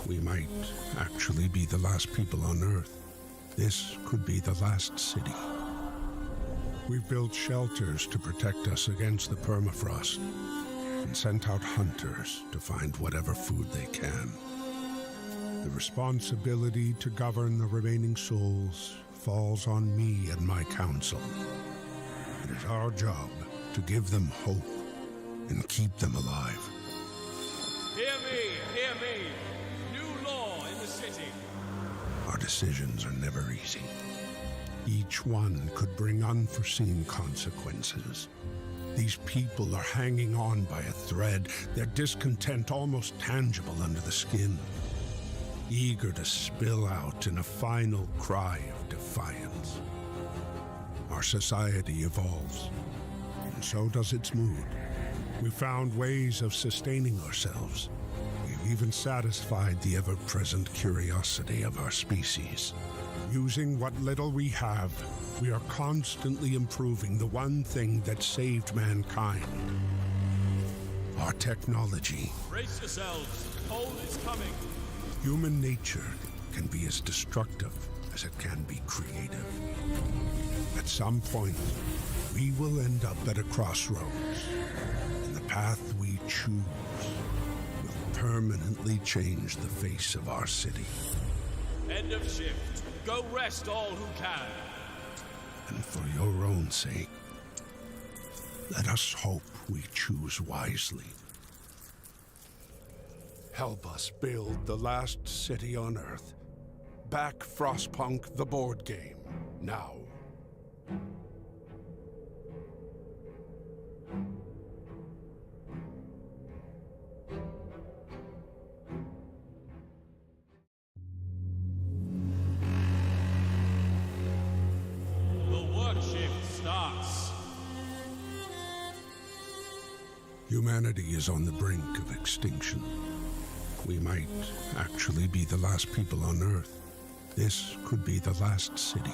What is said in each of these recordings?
We might actually be the last people on Earth. This could be the last city. We've built shelters to protect us against the permafrost and sent out hunters to find whatever food they can. The responsibility to govern the remaining souls falls on me and my council. It is our job to give them hope and keep them alive. Hear me, hear me! New law in the city! Our decisions are never easy. Each one could bring unforeseen consequences. These people are hanging on by a thread, their discontent almost tangible under the skin, eager to spill out in a final cry of defiance. Our society evolves, and so does its mood. We found ways of sustaining ourselves. We've even satisfied the ever-present curiosity of our species. Using what little we have, we are constantly improving the one thing that saved mankind. Our technology. Brace yourselves, cold is coming. Human nature can be as destructive as it can be creative. At some point, we will end up at a crossroads, and the path we choose will permanently change the face of our city. End of shift. Go rest all who can. And for your own sake, let us hope we choose wisely. Help us build the last city on Earth. Back Frostpunk the board game, now. Humanity is on the brink of extinction. We might actually be the last people on Earth. This could be the last city.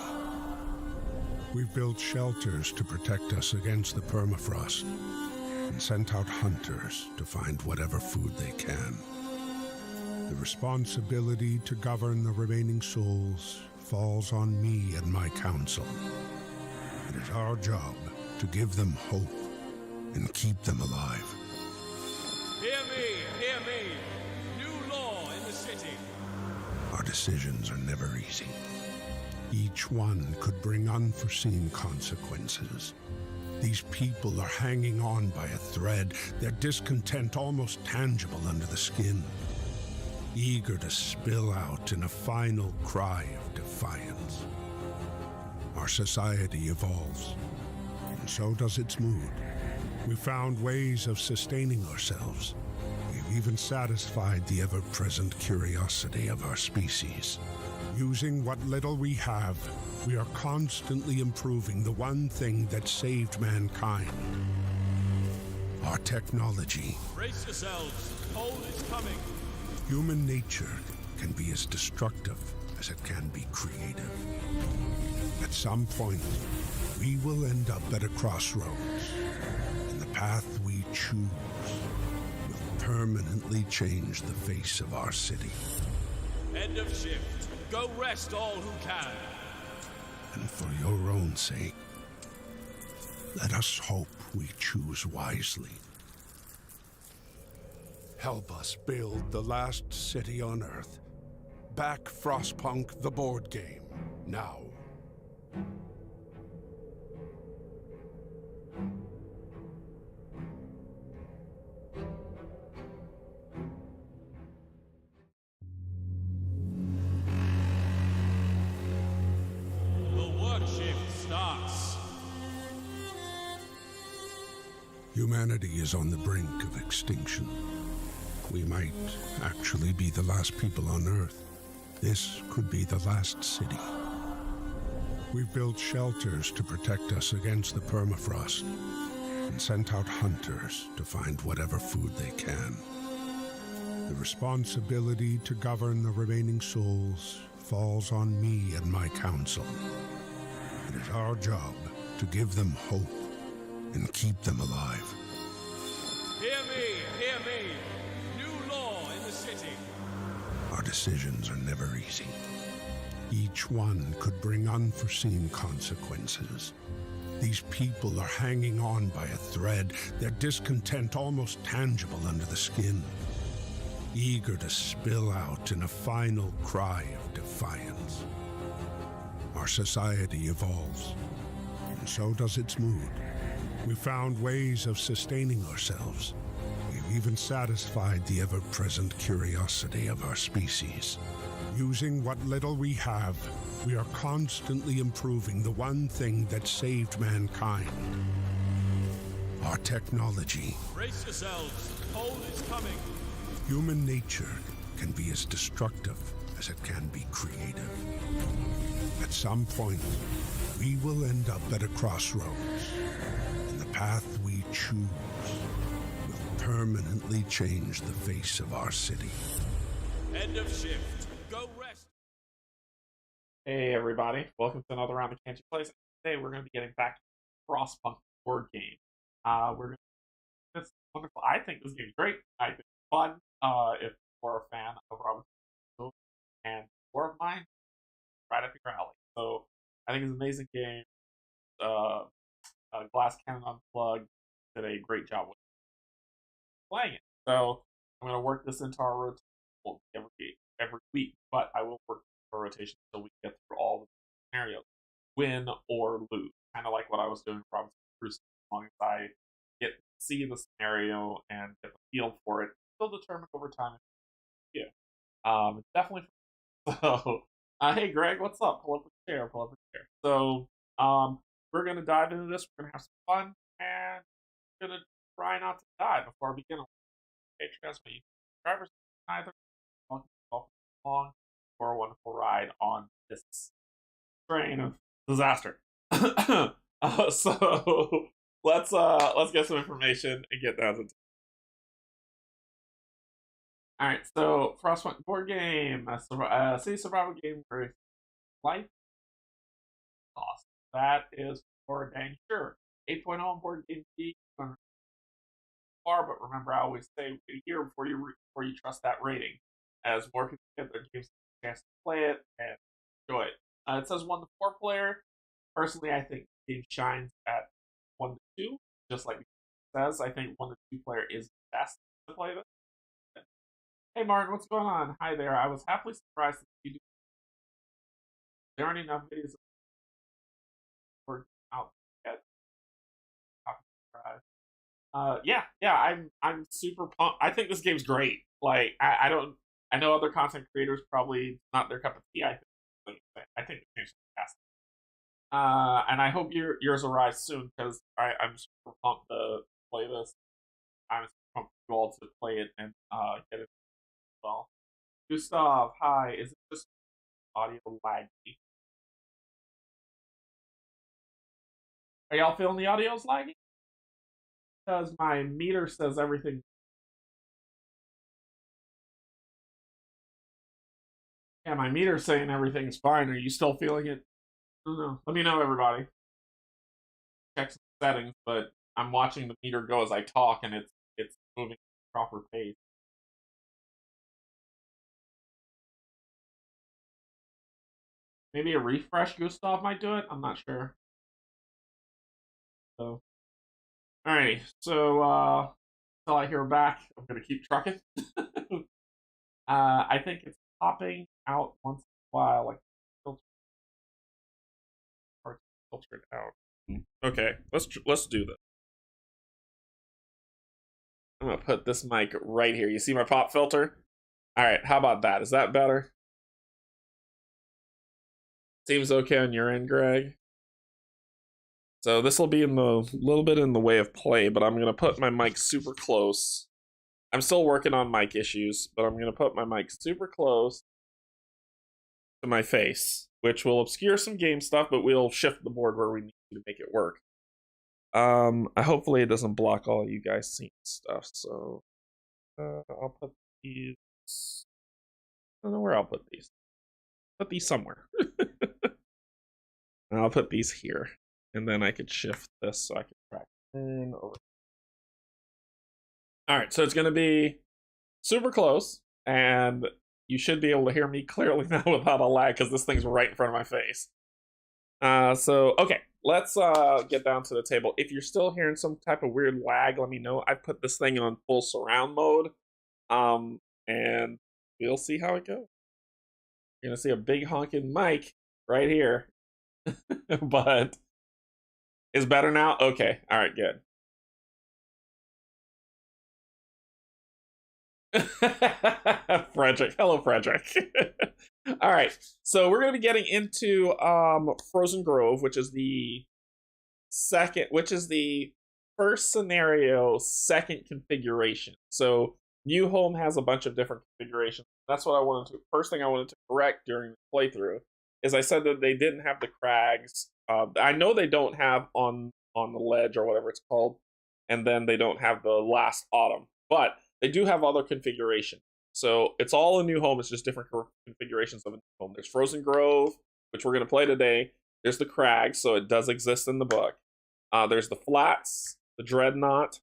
We've built shelters to protect us against the permafrost and sent out hunters to find whatever food they can. The responsibility to govern the remaining souls falls on me and my council. It is our job to give them hope and keep them alive. Hear me, hear me! New law in the city! Our decisions are never easy. Each one could bring unforeseen consequences. These people are hanging on by a thread, their discontent almost tangible under the skin, eager to spill out in a final cry of defiance. Our society evolves, and so does its mood. We found ways of sustaining ourselves. We've even satisfied the ever-present curiosity of our species. Using what little we have, we are constantly improving the one thing that saved mankind. Our technology. Brace yourselves, cold is coming. Human nature can be as destructive as it can be creative. At some point, we will end up at a crossroads, and the path we choose will permanently change the face of our city. End of shift. Go rest all who can. And for your own sake, let us hope we choose wisely. Help us build the last city on Earth. Back Frostpunk the board game, now. Humanity is on the brink of extinction. We might actually be the last people on Earth. This could be the last city. We've built shelters to protect us against the permafrost and sent out hunters to find whatever food they can. The responsibility to govern the remaining souls falls on me and my council. It is our job to give them hope and keep them alive. Hear me, hear me! New law in the city! Our decisions are never easy. Each one could bring unforeseen consequences. These people are hanging on by a thread, their discontent almost tangible under the skin, eager to spill out in a final cry of defiance. Our society evolves, and so does its mood. We found ways of sustaining ourselves. We've even satisfied the ever-present curiosity of our species. Using what little we have, we are constantly improving the one thing that saved mankind: our technology. Brace yourselves. Cold is coming. Human nature can be as destructive as it can be creative. At some point, we will end up at a crossroads, and the path we choose will permanently change the face of our city. End of shift. Go rest. Hey everybody, welcome to another round of Canje Plays. Today we're going to be getting back to the Frostpunk board game. It's wonderful. I think this game's great. I think it's fun. If you're a fan of Robinson and more of mine, right up your alley. So I think it's an amazing game. Glass Cannon Unplugged did a great job with playing it. So I'm going to work this into our rotation every week, but I will work our rotation until we get through all the scenarios, win or lose. Kind of like what I was doing with Robinson Crusoe, as long as I get to see the scenario and get the feel for it. It'll determine over time. Yeah, it's definitely. So, hey Greg, what's up? Pull up a chair. So, we're gonna dive into this. We're gonna have some fun, and we're gonna try not to die before we begin. Okay, transfer you drivers either along for a wonderful ride on this train of disaster. So let's get some information and get down to. All right, so Frostpunk board game, city survival game where life lost. That is for dang sure. 8.0 on board game geek. Far, but remember, I always say wait a year before you trust that rating. As more people get their games a chance to play it and enjoy it. It says 1 to 4 player. Personally, I think the game shines at 1 to 2, just like it says. I think 1 to 2 player is best to play this. Hey Martin, what's going on? Hi there. I was happily surprised that you do. There aren't enough videos out yet. I'm super pumped. I think this game's great. Like, I know other content creators probably not their cup of tea. I think the game's fantastic. And I hope yours arrives soon because I'm super pumped to play this. I'm super pumped for you all to play it and get it as well. Gustav, hi. Is it just audio laggy? Are y'all feeling the audio's laggy? Because my meter says everything. Yeah, my meter's saying everything's fine. Are you still feeling it? I don't know. Let me know, everybody. Check some settings, but I'm watching the meter go as I talk, and it's moving at the proper pace. Maybe a refresh, Gustav, might do it. I'm not sure. So, alrighty. So, until I hear back, I'm gonna keep trucking. I think it's popping out once in a while, like filtered out. Okay, let's do this. I'm gonna put this mic right here. You see my pop filter? All right, how about that? Is that better? Seems okay on your end, Greg. So this will be in the little bit in the way of play, but I'm gonna put my mic super close. I'm still working on mic issues, but I'm gonna put my mic super close to my face, which will obscure some game stuff, but we'll shift the board where we need to make it work. Hopefully it doesn't block all you guys seeing stuff. So I'll put these. I don't know where I'll put these. Put these somewhere. And I'll put these here, and then I could shift this so I can track over. All right, so it's gonna be super close, and you should be able to hear me clearly now without a lag because this thing's right in front of my face. So okay, let's get down to the table. If you're still hearing some type of weird lag, let me know. I put this thing on full surround mode, and we'll see how it goes. You're gonna see a big honking mic right here, but it's better now. Okay, all right, good. Frederick. Hello, Frederick. All right. So we're going to be getting into Frozen Grove, which is the first scenario, second configuration. So New Home has a bunch of different configurations. That's what I wanted to. First thing I wanted to correct during the playthrough is I said that they didn't have the crags. I know they don't have on the ledge or whatever it's called, and then they don't have the last autumn, but they do have other configurations. So it's all a New Home. It's just different configurations of a New Home. There's Frozen Grove, which we're going to play today. There's the crags, so it does exist in the book. There's the flats, the dreadnought,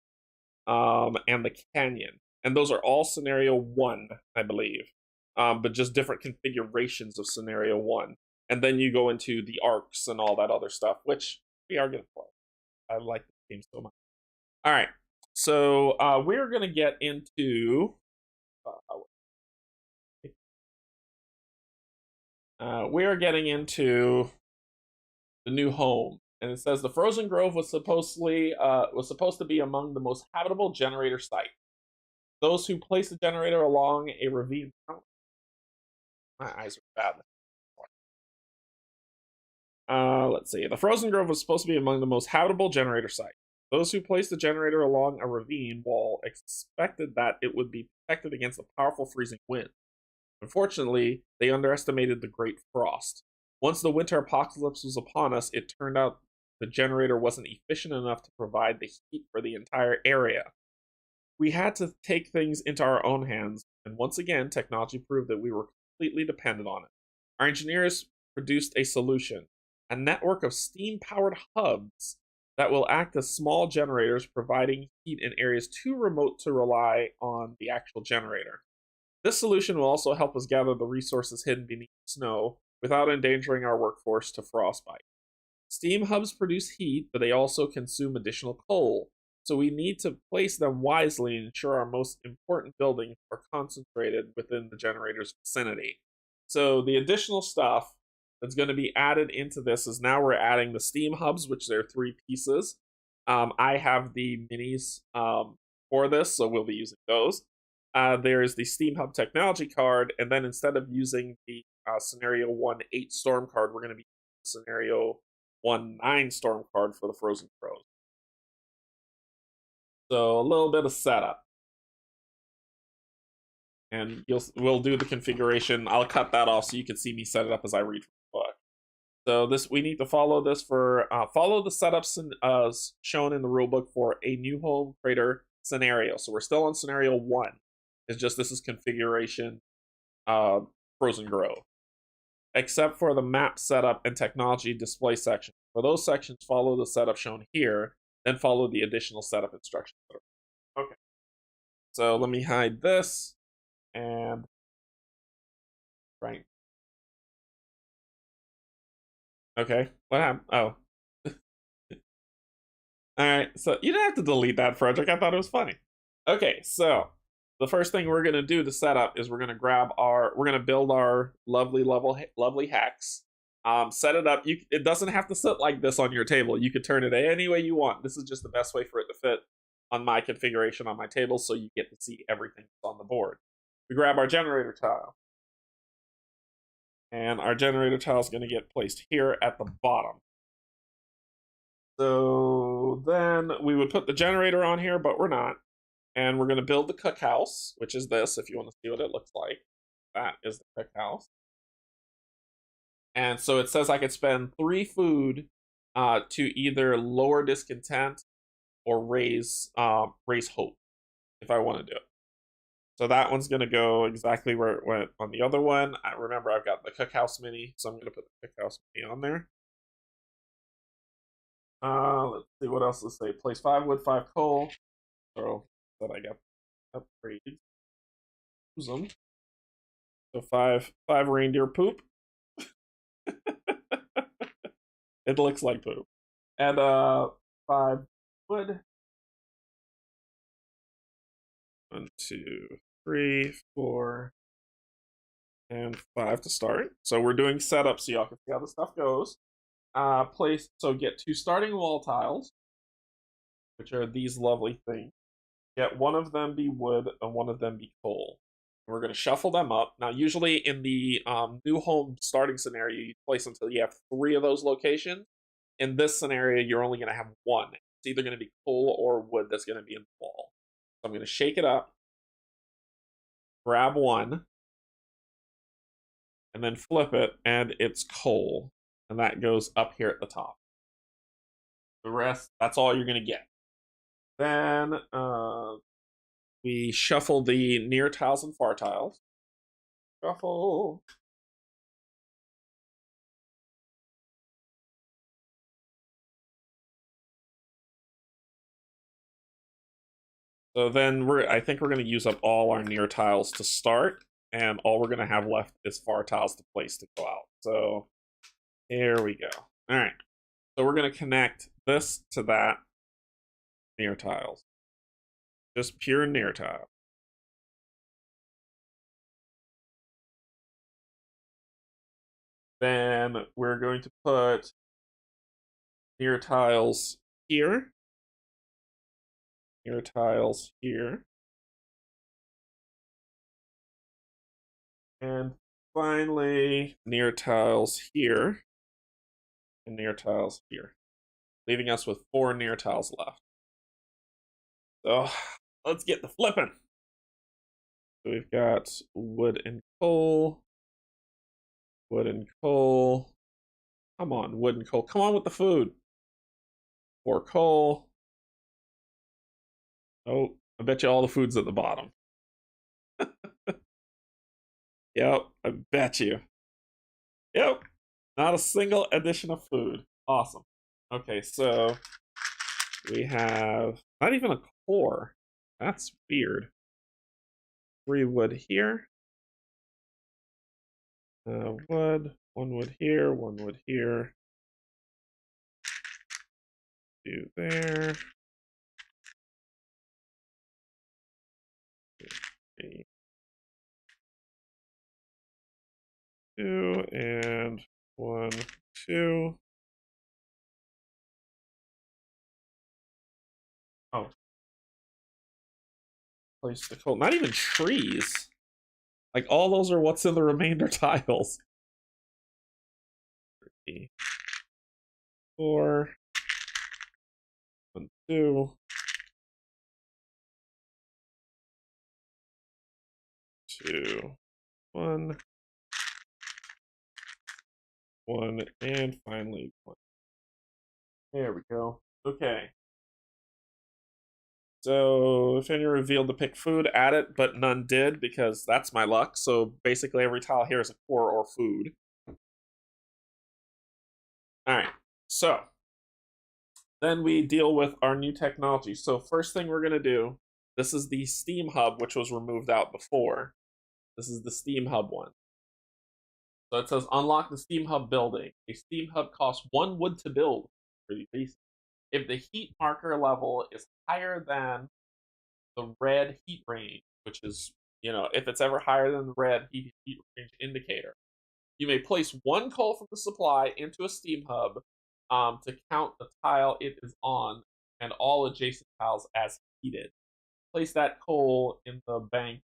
and the canyon. And those are all scenario 1, I believe. But just different configurations of scenario 1. And then you go into the arcs and all that other stuff, which we are going to play. I like the game so much. All right. So we're going to get into... we're getting into the New Home. And it says the Frozen Grove was supposed to be among the most habitable generator sites. Those who placed the generator along a ravine. Oh, my eyes are bad. Let's see. The Frozen Grove was supposed to be among the most habitable generator sites. Those who placed the generator along a ravine wall expected that it would be protected against the powerful freezing wind. Unfortunately, they underestimated the Great Frost. Once the winter apocalypse was upon us, it turned out the generator wasn't efficient enough to provide the heat for the entire area. We had to take things into our own hands, and once again, technology proved that we were completely dependent on it. Our engineers produced a solution, a network of steam-powered hubs that will act as small generators, providing heat in areas too remote to rely on the actual generator. This solution will also help us gather the resources hidden beneath the snow without endangering our workforce to frostbite. Steam hubs produce heat, but they also consume additional coal, so we need to place them wisely and ensure our most important buildings are concentrated within the generator's vicinity. So the additional stuff that's going to be added into this is now we're adding the steam hubs, which there are 3 pieces. I have the minis for this, so we'll be using those. There's the Steam Hub Technology card, and then instead of using the Scenario 1 8 Storm card, we're going to be using Scenario 1 9 Storm card for the Frozen Grove. So a little bit of setup. And we'll do the configuration. I'll cut that off so you can see me set it up as I read from the book. So we need to follow this for follow the setups shown in the rulebook for a New Home Crater scenario. So we're still on Scenario 1. It's just this is configuration Frozen Grove. Except for the map setup and technology display section. For those sections, follow the setup shown here, then follow the additional setup instructions. Okay. So let me hide this and right. Okay. What happened? Oh. Alright, so you didn't have to delete that, Frederick. I thought it was funny. Okay, so the first thing we're gonna do to set up is we're gonna build our lovely hex. Set it up. It doesn't have to sit like this on your table. You could turn it any way you want. This is just the best way for it to fit on my configuration on my table, so you get to see everything that's on the board. We grab our generator tile, and our generator tile is going to get placed here at the bottom. So then we would put the generator on here, but we're not. And we're going to build the cookhouse, which is this, if you want to see what it looks like. That is the cookhouse. And so it says I could spend 3 food to either lower discontent or raise hope, if I want to do it. So that one's going to go exactly where it went on the other one. I remember I've got the cookhouse mini, so I'm going to put the cookhouse mini on there. Let's see what else does it say. Place 5 wood, 5 coal. So that I got upgrades. Use them. So five reindeer poop. It looks like poop. And 5 wood. 1, 2, 3, 4, and 5 to start. So we're doing setup so y'all can see how the stuff goes. Get 2 starting wall tiles, which are these lovely things. Get one of them be wood and one of them be coal. We're going to shuffle them up. Now, usually in the new home starting scenario, you place until you have 3 of those locations. In this scenario, you're only going to have 1. It's either going to be coal or wood that's going to be in the wall. So I'm going to shake it up, grab 1, and then flip it, and it's coal. And that goes up here at the top. The rest, that's all you're going to get. Then we shuffle the near tiles and far tiles. Shuffle. So then I think we're going to use up all our near tiles to start, and all we're going to have left is far tiles to place to go out. So here we go. All right. So we're going to connect this to that near tiles. Just pure near tile. Then we're going to put near tiles here. Near tiles here. And finally, near tiles here. And near tiles here. Leaving us with 4 near tiles left. So let's get the flipping. So we've got wood and coal. Wood and coal. Come on, wood and coal. Come on with the food. 4 coal. Oh, I bet you all the food's at the bottom. Yep, I bet you. Yep, not a single addition of food. Awesome. Okay, so we have not even a core. That's weird. 3 wood here. Wood. 1 wood here. 1 wood here. 2 there. 3, 2, and 1, 2. Oh. Place the coal. Not even trees. Like, all those are what's in the remainder tiles. 3, 4. 1, 2. 2, 1. 1, and finally 1. There we go. Okay. So if any revealed to pick food, add it, but none did because that's my luck. So basically every tile here is a core or food. All right. So then we deal with our new technology. So first thing we're going to do, this is the Steam Hub, which was removed out before. This is the Steam Hub one. So it says unlock the Steam Hub building. A Steam Hub costs 1 wood to build. Pretty basic. If the heat marker level is higher than the red heat range, which is, if it's ever higher than the red heat range indicator, you may place 1 coal from the supply into a Steam Hub to count the tile it is on and all adjacent tiles as heated. Place that coal in the bank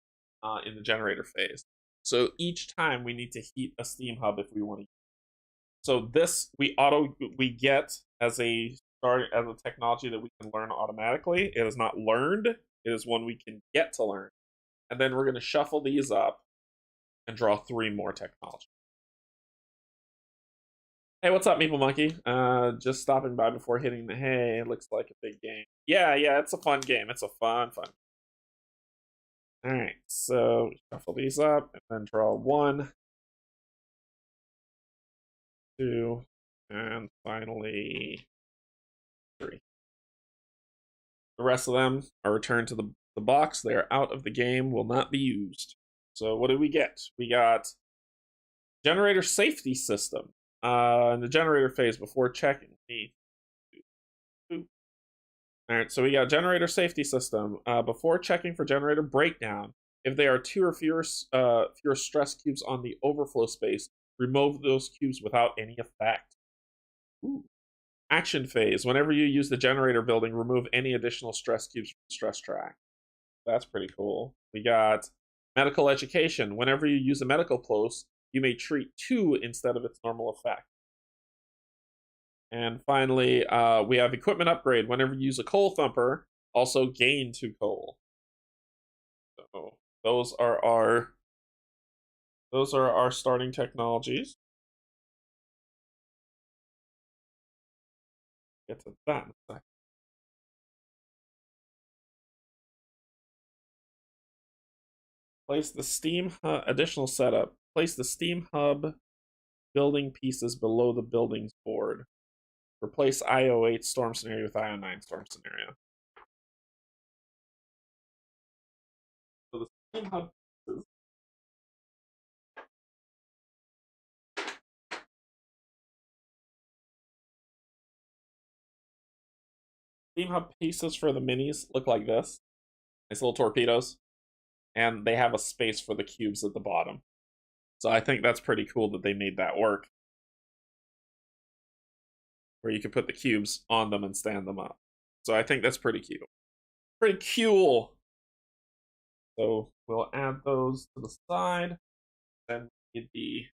in the generator phase. So each time we need to heat a Steam Hub if we want to. So this we get as a technology that we can learn automatically. It is not learned. It is one we can get to learn. And then we're going to shuffle these up and draw 3 more technology. Hey, what's up, Meeple Monkey? Just stopping by before hitting the hay. It looks like a big game. Yeah, it's a fun game. It's a fun. All right, so shuffle these up and then draw 1, 2, and finally 3. The rest of them are returned to the box. They are out of the game, will not be used. So what did we get? We got generator safety system. In the generator phase before checking. All right, so we got generator safety system. Before checking for generator breakdown, if there are 2 or fewer stress cubes on the overflow space, remove those cubes without any effect. Ooh. Action phase. Whenever you use the generator building, remove any additional stress cubes from the stress track. That's pretty cool. We got medical education. Whenever you use a medical post, you may treat 2 instead of its normal effect. And finally, we have equipment upgrade. Whenever you use a coal thumper, also gain 2 coal. So those are our starting technologies. Get to that in a second. Place the Steam Hub additional setup. Place the Steam Hub building pieces below the buildings board. Replace IO8 storm scenario with IO9 storm scenario. So the Steam Hub pieces. Steam Hub pieces for the minis look like this. Nice little torpedoes. And they have a space for the cubes at the bottom. So I think that's pretty cool that they made that work. Where you can put the cubes on them and stand them up. So I think that's pretty cute. Pretty cool. So we'll add those to the side. Then we need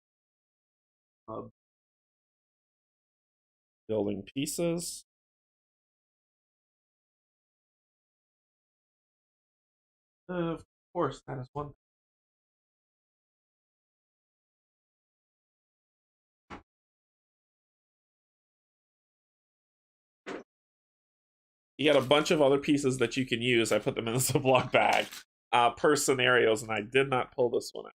the building pieces. Of course, that is one. You got a bunch of other pieces that you can use. I put them in the Ziploc bag per scenarios, and I did not pull this one out.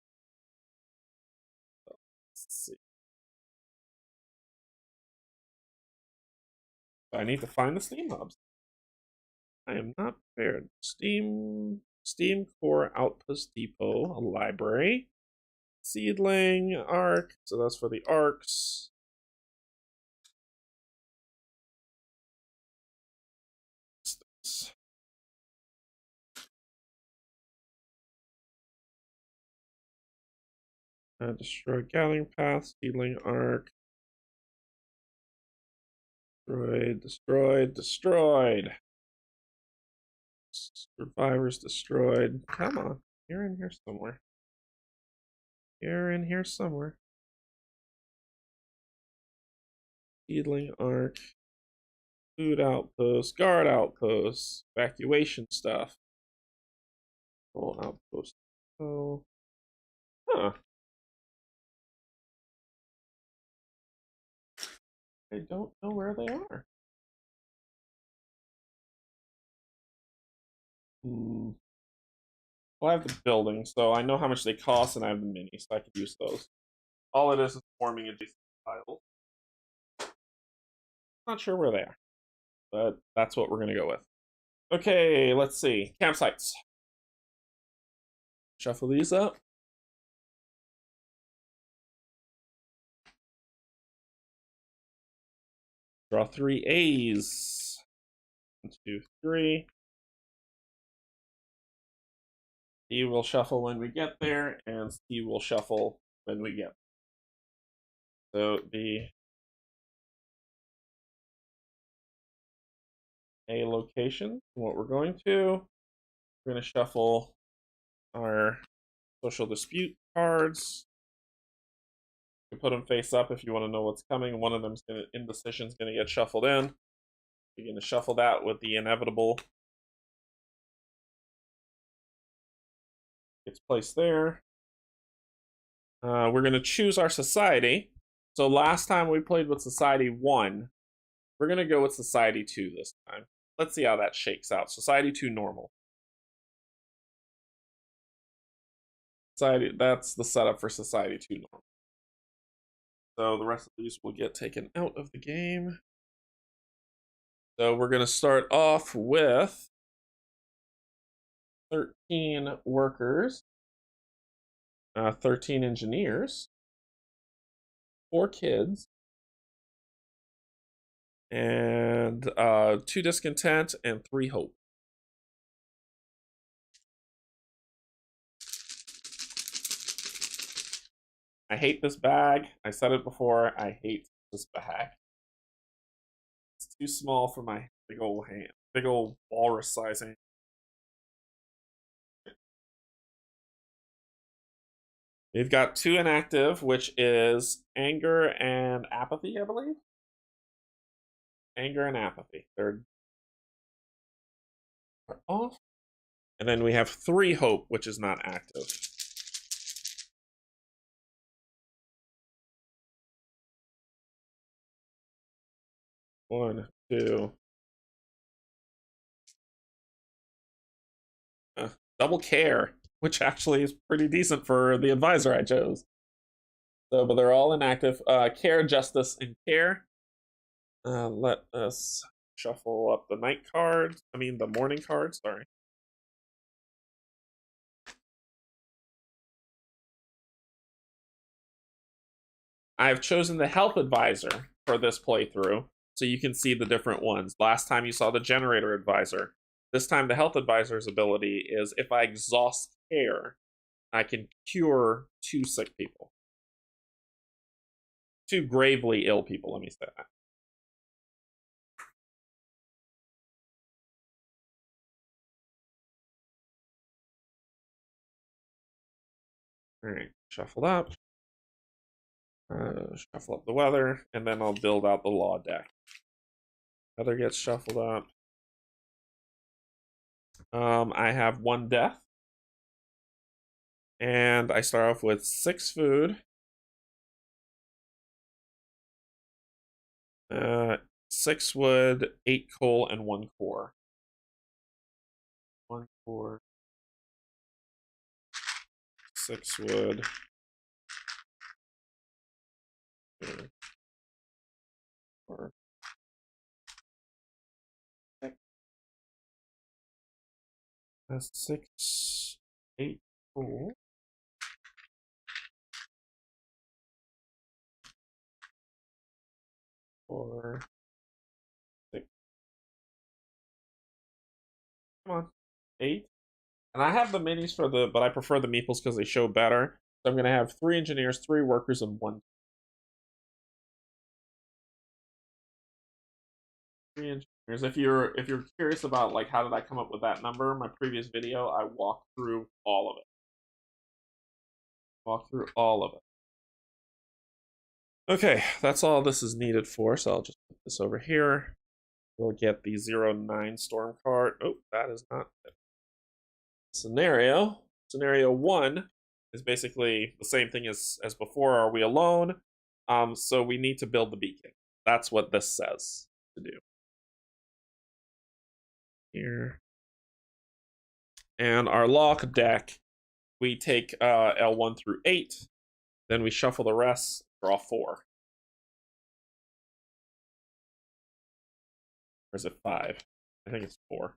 So, let's see. I need to find the Steam hubs. I am not prepared. Steam Core Outpost Depot, a library. Seedling, arc. So that's for the arcs. Destroy gathering path, seedling arc. Destroyed. Survivors destroyed. Come on. You're in here somewhere. Seedling arc. Food outpost. Guard outpost. Evacuation stuff. Full outpost. Oh. Huh. I don't know where they are. Well, I have the building, so I know how much they cost, and I have the minis, so I could use those. All it is forming adjacent tiles. Not sure where they are, but that's what we're going to go with. Okay, let's see. Campsites. Shuffle these up. Draw 3 A's. 1, 2, 3. Steve will shuffle when we get there, and Steve will shuffle when we get there. So the A location, what we're going to shuffle our social dispute cards. You put them face up if you want to know what's coming. One of them's indecision's gonna get shuffled in. You're gonna shuffle that with the inevitable. Gets placed there. We're gonna choose our society. So last time we played with Society 1. We're gonna go with Society 2 this time. Let's see how that shakes out. Society 2 normal. That's the setup for Society 2 normal. So the rest of these will get taken out of the game. So we're going to start off with 13 workers. 13 engineers, 4 kids, and 2 discontent and 3 hope. I hate this bag. I said it before. I hate this bag. It's too small for my big old hand. Big old walrus sizing. We've got 2 inactive, which is anger and apathy, I believe. Anger and apathy. They're off. And then we have 3 hope, which is not active. One, two. Double care, which actually is pretty decent for the advisor I chose. So, but they're all inactive. Care, justice, and care. Let us shuffle up the night cards. I mean, the morning cards. Sorry. I've chosen the health advisor for this playthrough, so you can see the different ones. Last time you saw the generator advisor. This time the health advisor's ability is if I exhaust care, I can cure 2 sick people. 2 gravely ill people, let me say that. Alright, shuffled up. Shuffle up the weather, and then I'll build out the law deck. Weather gets shuffled up. I have 1 death. And I start off with 6 food. 6 wood, 8 coal, and 1 core. 1 core. 6 wood. 2 core. 6, 8 coal. 4, 6. Come on. 8. And I have the minis for the, but I prefer the meeples because they show better. So I'm going to have 3 engineers, 3 workers, and 1. 3 engineers. If you're curious about like how did I come up with that number, my previous video I walked through all of it. Okay, that's all this is needed for. So I'll just put this over here. We'll get the 09 storm card. Oh, that is not it. Scenario 1 is basically the same thing as before. Are we alone? So we need to build the beacon. That's what this says to do. Here. And our lock deck, we take L1 through 8, then we shuffle the rest, draw 4. Or is it 5? I think it's 4.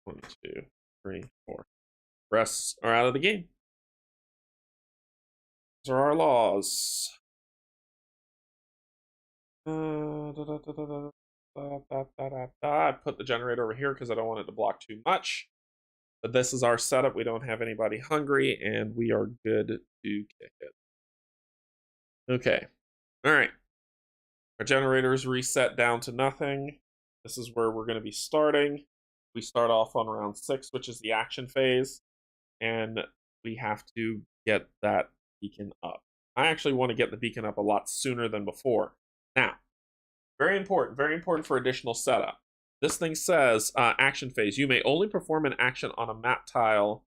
One, 2, 3, 4. Rests are out of the game. These are our laws. I put the generator over here because I don't want it to block too much. But this is our setup. We don't have anybody hungry, and we are good to kick it. Okay. All right. Our generators reset down to nothing. This is where we're going to be starting. We start off on round 6, which is the action phase, and we have to get that beacon up. I actually want to get the beacon up a lot sooner than before. Now, very important for additional setup. This thing says action phase. You may only perform an action on a map tile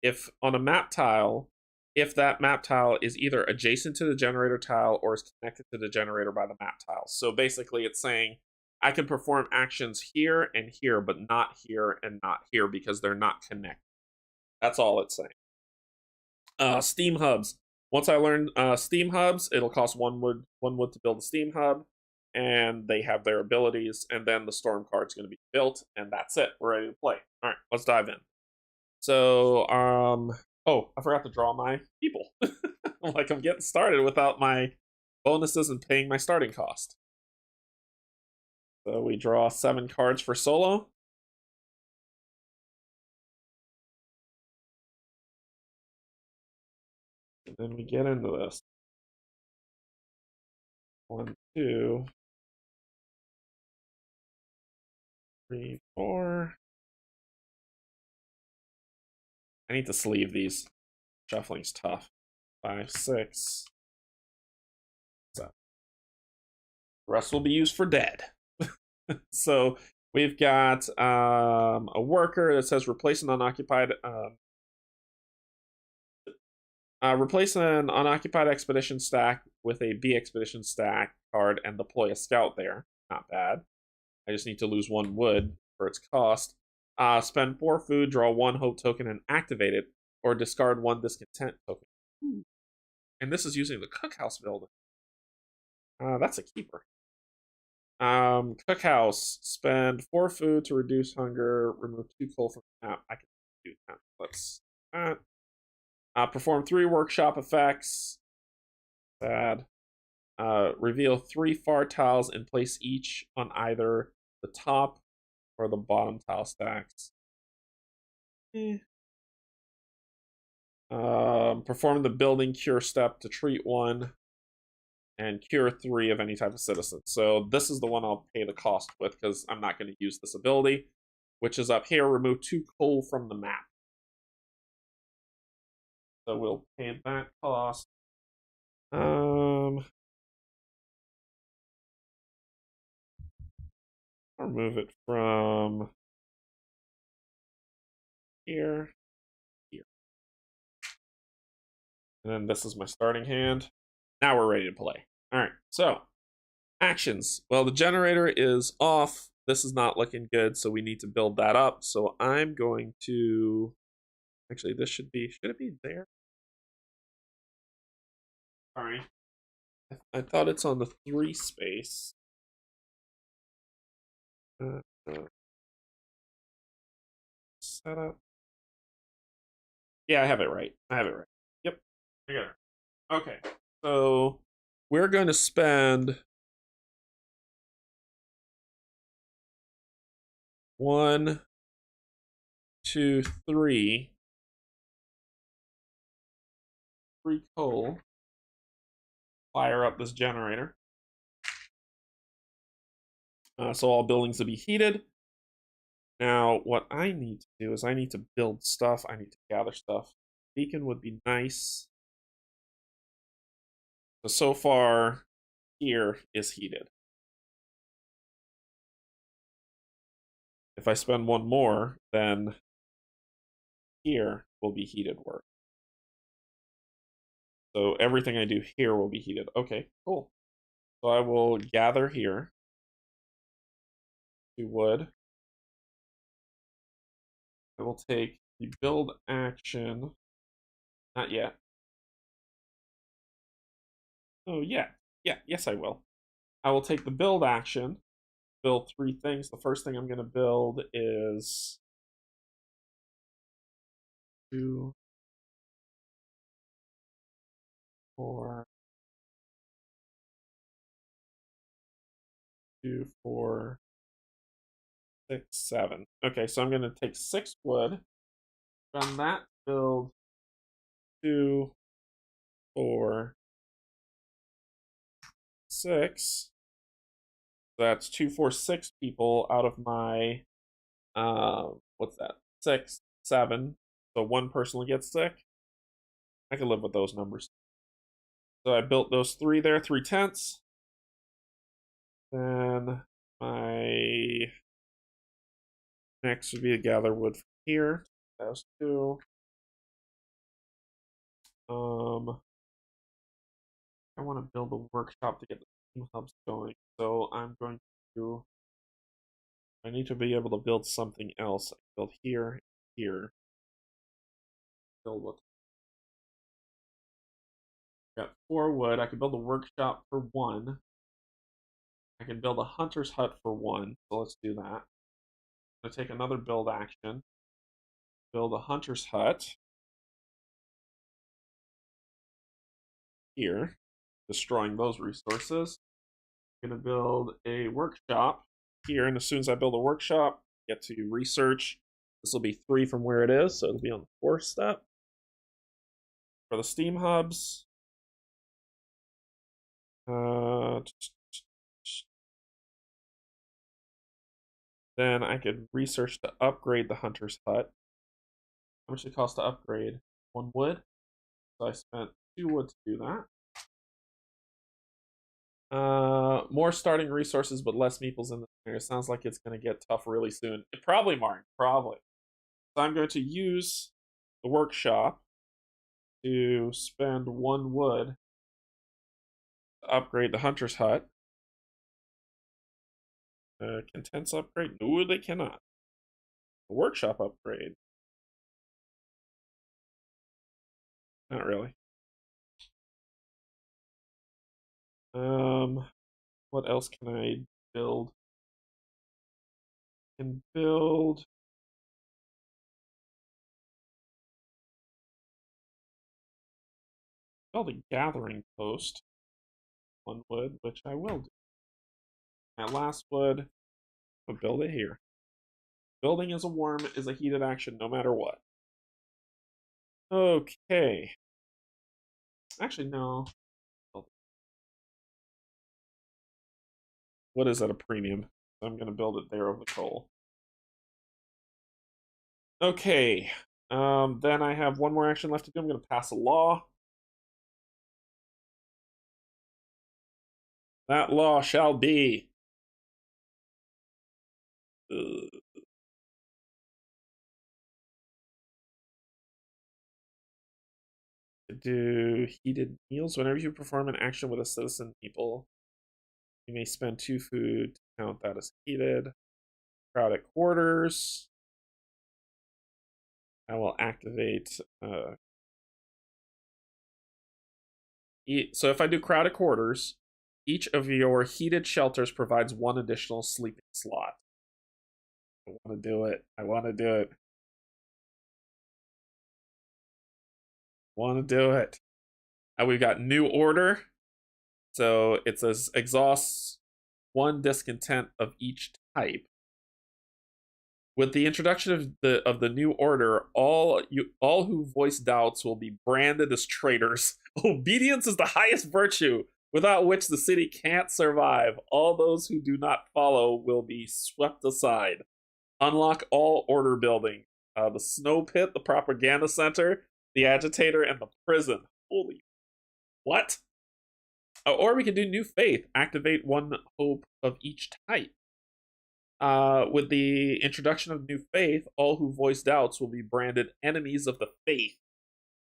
if on a map tile, if that map tile is either adjacent to the generator tile or is connected to the generator by the map tile. So basically it's saying I can perform actions here and here, but not here and not here because they're not connected. That's all it's saying. Steam hubs. Once I learn steam hubs, it'll cost 1 wood to build a steam hub, and they have their abilities, and then the storm card's going to be built, and that's it. We're ready to play. All right, let's dive in. So, oh, I forgot to draw my people. Like, I'm getting started without my bonuses and paying my starting cost. So we draw 7 cards for solo. And then we get into this. 1, 2, 3, 4. I need to sleeve these. Shuffling's tough. 5, 6, 7. The rest will be used for dead. So we've got a worker that says replace an unoccupied expedition stack with a B expedition stack card and deploy a scout there. Not bad. I just need to lose 1 wood for its cost. Spend 4 food, draw 1 hope token, and activate it, or discard 1 discontent token. And this is using the cookhouse building. That's a keeper. Cookhouse. Spend 4 food to reduce hunger. Remove 2 coal from the map. I can do that. Let's do that. Perform 3 workshop effects. Sad. Reveal 3 far tiles and place each on either the top or the bottom tile stacks. Perform the building cure step to treat 1 and cure 3 of any type of citizen. So this is the one I'll pay the cost with because I'm not going to use this ability, which is up here. Remove 2 coal from the map. So we'll pay that cost. I'll move it from here, here. And then this is my starting hand. Now we're ready to play. All right, so actions. Well, the generator is off. This is not looking good, so we need to build that up. So I'm going to... Actually, this should it be there? Sorry. I thought it's on the 3 space. Setup. Yeah, I have it right. Yep. I got it. Okay. So we're going to spend 1, 2, 3 coal. Fire up this generator. So all buildings will be heated. Now, what I need to do is I need to build stuff. I need to gather stuff. Beacon would be nice. So far, here is heated. If I spend 1 more, then here will be heated work. So everything I do here will be heated. Okay, cool. So I will gather here 2 wood. I will take the build action. Not yet. Oh, yeah. Yes, I will. I will take the build action, build 3 things. The first thing I'm going to build is 2, 4, 2, 4, 6, 7. Okay, so I'm going to take 6 wood. From that, build 2, 4, 6. That's 2, 4, 6 people out of my what's that? 6, 7. So 1 person will get sick. I can live with those numbers. So I built those 3 there, 3 tents. Then my next would be to gather wood from here. Those 2. I want to build a workshop to get the team hubs going. So I'm going to... I need to be able to build something else. I build here, here. Build what? Got 4 wood. I could build a workshop for 1. I can build a hunter's hut for 1, so let's do that. I'm going to take another build action. Build a hunter's hut here, destroying those resources. I'm going to build a workshop here, and as soon as I build a workshop, get to research. This will be 3 from where it is, so it'll be on the 4th step. For the Steam hubs, then I could research to upgrade the hunter's hut. How much it costs to upgrade? 1 wood. So I spent 2 wood to do that. More starting resources, but less meeples in the area. Sounds like it's going to get tough really soon. Probably, Mark. Probably. So I'm going to use the workshop to spend 1 wood to upgrade the hunter's hut. Can tents upgrade? No, they cannot. The workshop upgrade. Not really. What else can I build? I can build a gathering post. 1 wood, which I will do. My last wood, I'll build it here. Building as a worm is a heated action no matter what. Okay. Actually, no. What is at a premium? I'm going to build it there over the coal. Okay. Then I have 1 more action left to do. I'm going to pass a law. That law shall be. Do heated meals. Whenever you perform an action with a citizen people, you may spend 2 food to count that as heated. Crowded quarters. I will activate. So if I do crowded quarters, each of your heated shelters provides 1 additional sleeping slot. I want to do it. I want to do it. Want to do it. We've got new order. So it says exhausts 1 discontent of each type. With the introduction of the new order, all who voice doubts will be branded as traitors. Obedience is the highest virtue, without which the city can't survive. All those who do not follow will be swept aside. Unlock all order building. The snow pit, the propaganda center, the agitator, and the prison. Holy what? Or we could do new faith. Activate 1 hope of each type. With the introduction of new faith, all who voice doubts will be branded enemies of the faith.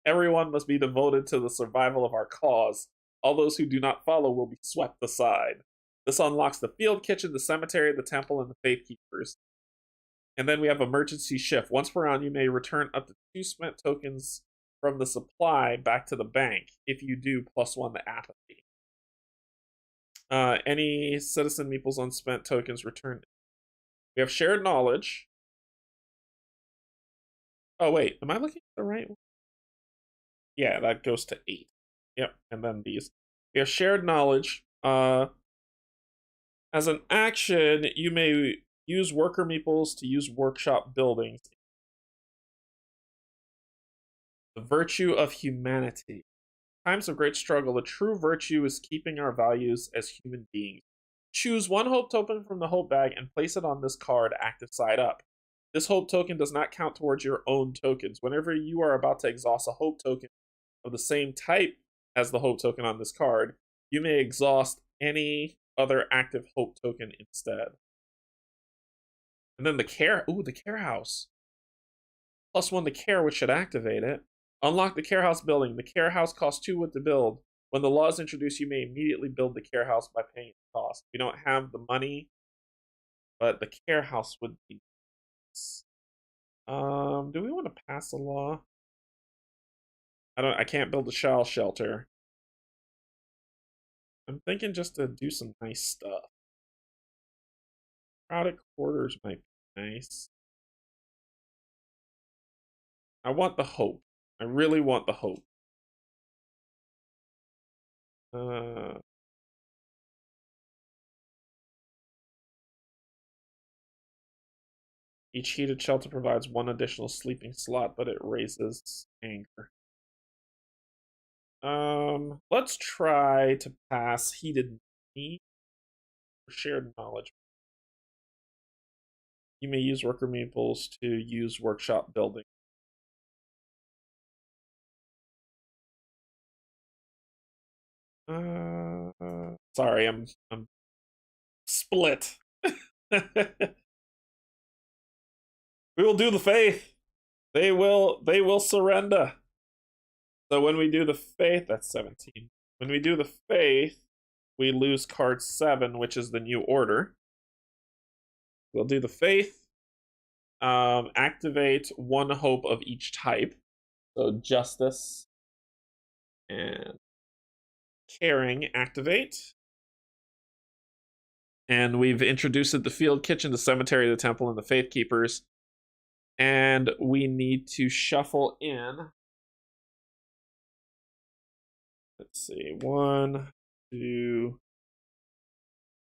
Everyone must be devoted to the survival of our cause. All those who do not follow will be swept aside. This unlocks the field kitchen, the cemetery, the temple, and the faith keepers. And then we have emergency shift. Once per round, you may return up to 2 spent tokens from the supply back to the bank. If you do, +1 to apathy. Any citizen meeples unspent tokens returned. We have shared knowledge. Oh, wait. Am I looking at the right one? Yeah, that goes to 8. Yep, and then these. We have shared knowledge. As an action, you may use worker meeples to use workshop buildings. The virtue of humanity. Times of great struggle, the true virtue is keeping our values as human beings. Choose 1 hope token from the hope bag and place it on this card active side up. This hope token does not count towards your own tokens. Whenever you are about to exhaust a hope token of the same type as the hope token on this card, you may exhaust any other active hope token instead. And then the care house. +1 to care, which should activate it. Unlock the care house building. The care house costs 2 wood to build. When the law is introduced, you may immediately build the care house by paying the cost. We don't have the money, but the care house would be nice. Do we want to pass a law? I can't build a child shelter. I'm thinking just to do some nice stuff. Crowded quarters might be nice. I want the hope. I really want the hope. Each heated shelter provides one additional sleeping slot, but it raises anger. Let's try to pass heated need for shared knowledge. You may use worker meeples to use workshop building. Sorry, I'm split. We will do the faith. They will surrender. So when we do the faith, that's 17. When we do the faith, we lose card 7, which is the new order. We'll do the faith. Activate one hope of each type. So justice and caring activate. And we've introduced the field kitchen, the cemetery, the temple, and the faith keepers. And we need to shuffle in. Let's see. 1, 2,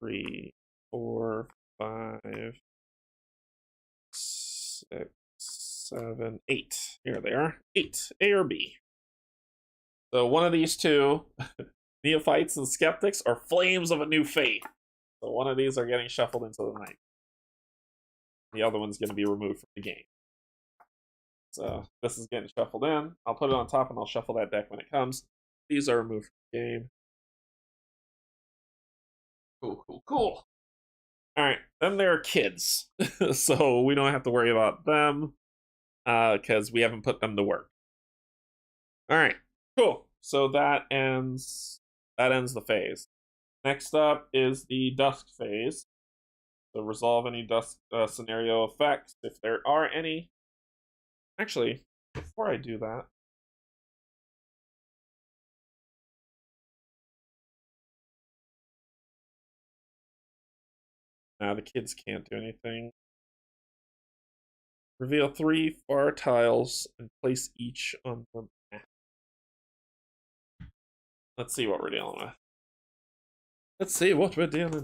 3, 4, 5, 6, 7, 8. Here they are. 8. A or B. So one of these two, neophytes and skeptics, are flames of a new faith. So one of these are getting shuffled into the night. The other one's going to be removed from the game. So this is getting shuffled in. I'll put it on top and I'll shuffle that deck when it comes. These are removed from the game. Cool. Alright, then there are kids. So we don't have to worry about them because we haven't put them to work. Alright, cool. So that ends the phase. Next up is the dusk phase. So resolve any dusk scenario effects if there are any. Actually, before I do that, the kids can't do anything. Reveal 3 far tiles and place each on the map. Let's see what we're dealing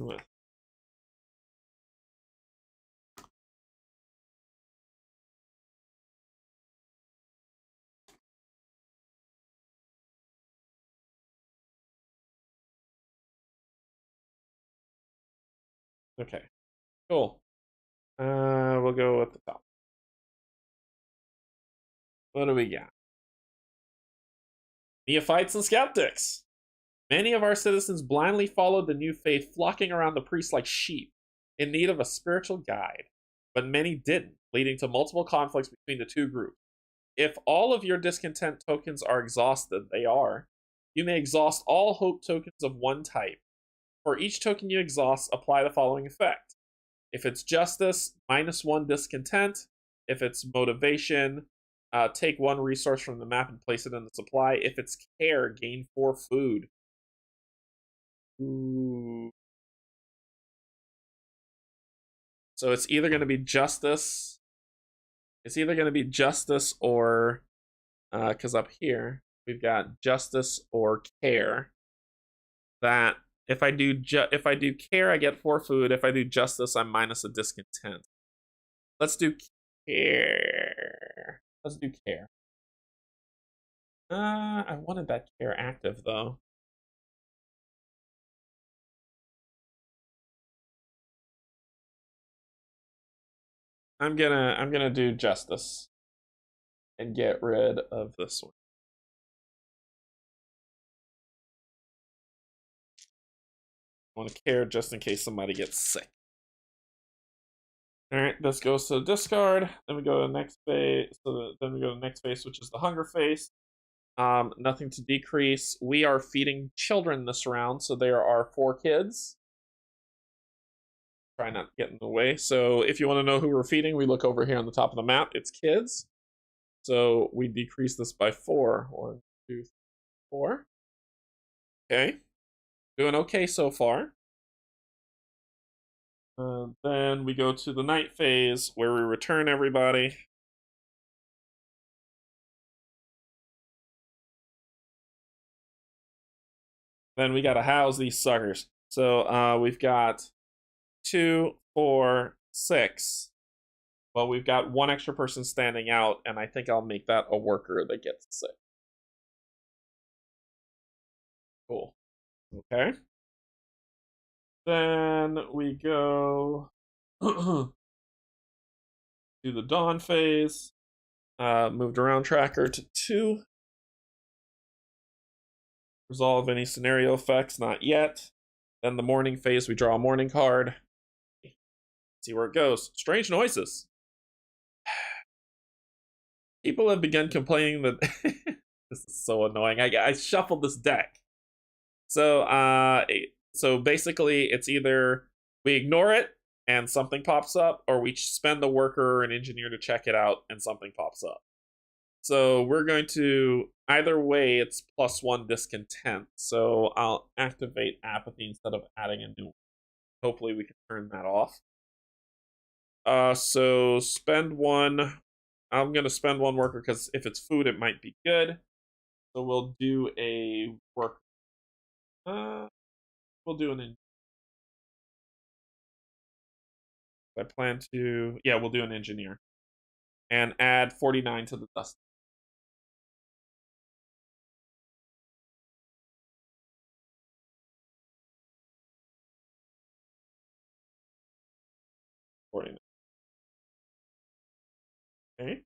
with. Okay, cool. We'll go at the top. What do we got? Neophytes and skeptics. Many of our citizens blindly followed the new faith, flocking around the priest like sheep, in need of a spiritual guide. But many didn't, leading to multiple conflicts between the two groups. If all of your discontent tokens are exhausted, they are, you may exhaust all hope tokens of one type. For each token you exhaust, apply the following effect. If it's justice, -1 discontent. If it's motivation, take 1 resource from the map and place it in the supply. If it's care, gain 4 food. Ooh. So it's either going to be justice. It's either going to be justice or, because up here we've got justice or care. That if I do care, I get 4 food. If I do justice, I'm minus a discontent. Let's do care. I wanted that care active though. I'm gonna do justice and get rid of this one. I want to care just in case somebody gets sick. All right, this goes to the discard. Then we go to the next phase. Then we go to the next phase, which is the hunger phase. Nothing to decrease. We are feeding children this round, so there are 4 kids. Try not to get in the way. So if you want to know who we're feeding, we look over here on the top of the map. It's kids. So we decrease this by 4. 1, 2, 3, 4. Okay. Doing okay so far. Then we go to the night phase where we return everybody. Then we gotta house these suckers. So we've got 2, 4, 6. Well, we've got one extra person standing out, and I think I'll make that a worker that gets 6. Cool. Okay. Then we go to the dawn phase. Moved around tracker to 2. Resolve any scenario effects, not yet. Then the morning phase, we draw a morning card. See where it goes. Strange noises. People have begun complaining that this is so annoying. I shuffled this deck. So basically it's either we ignore it and something pops up, or we spend the worker or an engineer to check it out and something pops up. So we're going to, either way, it's +1 discontent. So I'll activate apathy instead of adding a new one. Hopefully we can turn that off. So spend 1. I'm going to spend 1 worker because if it's food, it might be good. So we'll do a work. We'll do an. I plan to. Yeah, we'll do an engineer, and add 49 to the dust. 49. Okay.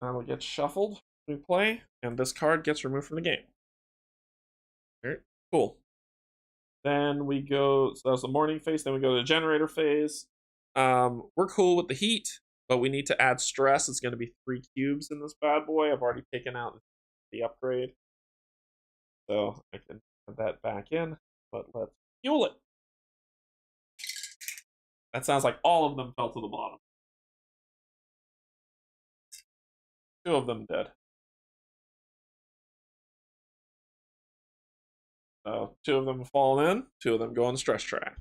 That'll get shuffled. We play, and this card gets removed from the game. All right. Cool. Then we go. So that's the morning phase. Then we go to the generator phase. We're cool with the heat, but we need to add stress. It's going to be 3 cubes in this bad boy. I've already taken out the upgrade, so I can put that back in. But let's fuel it. That sounds like all of them fell to the bottom. 2 of them did. So 2 of them have fallen in. 2 of them go on the stress track.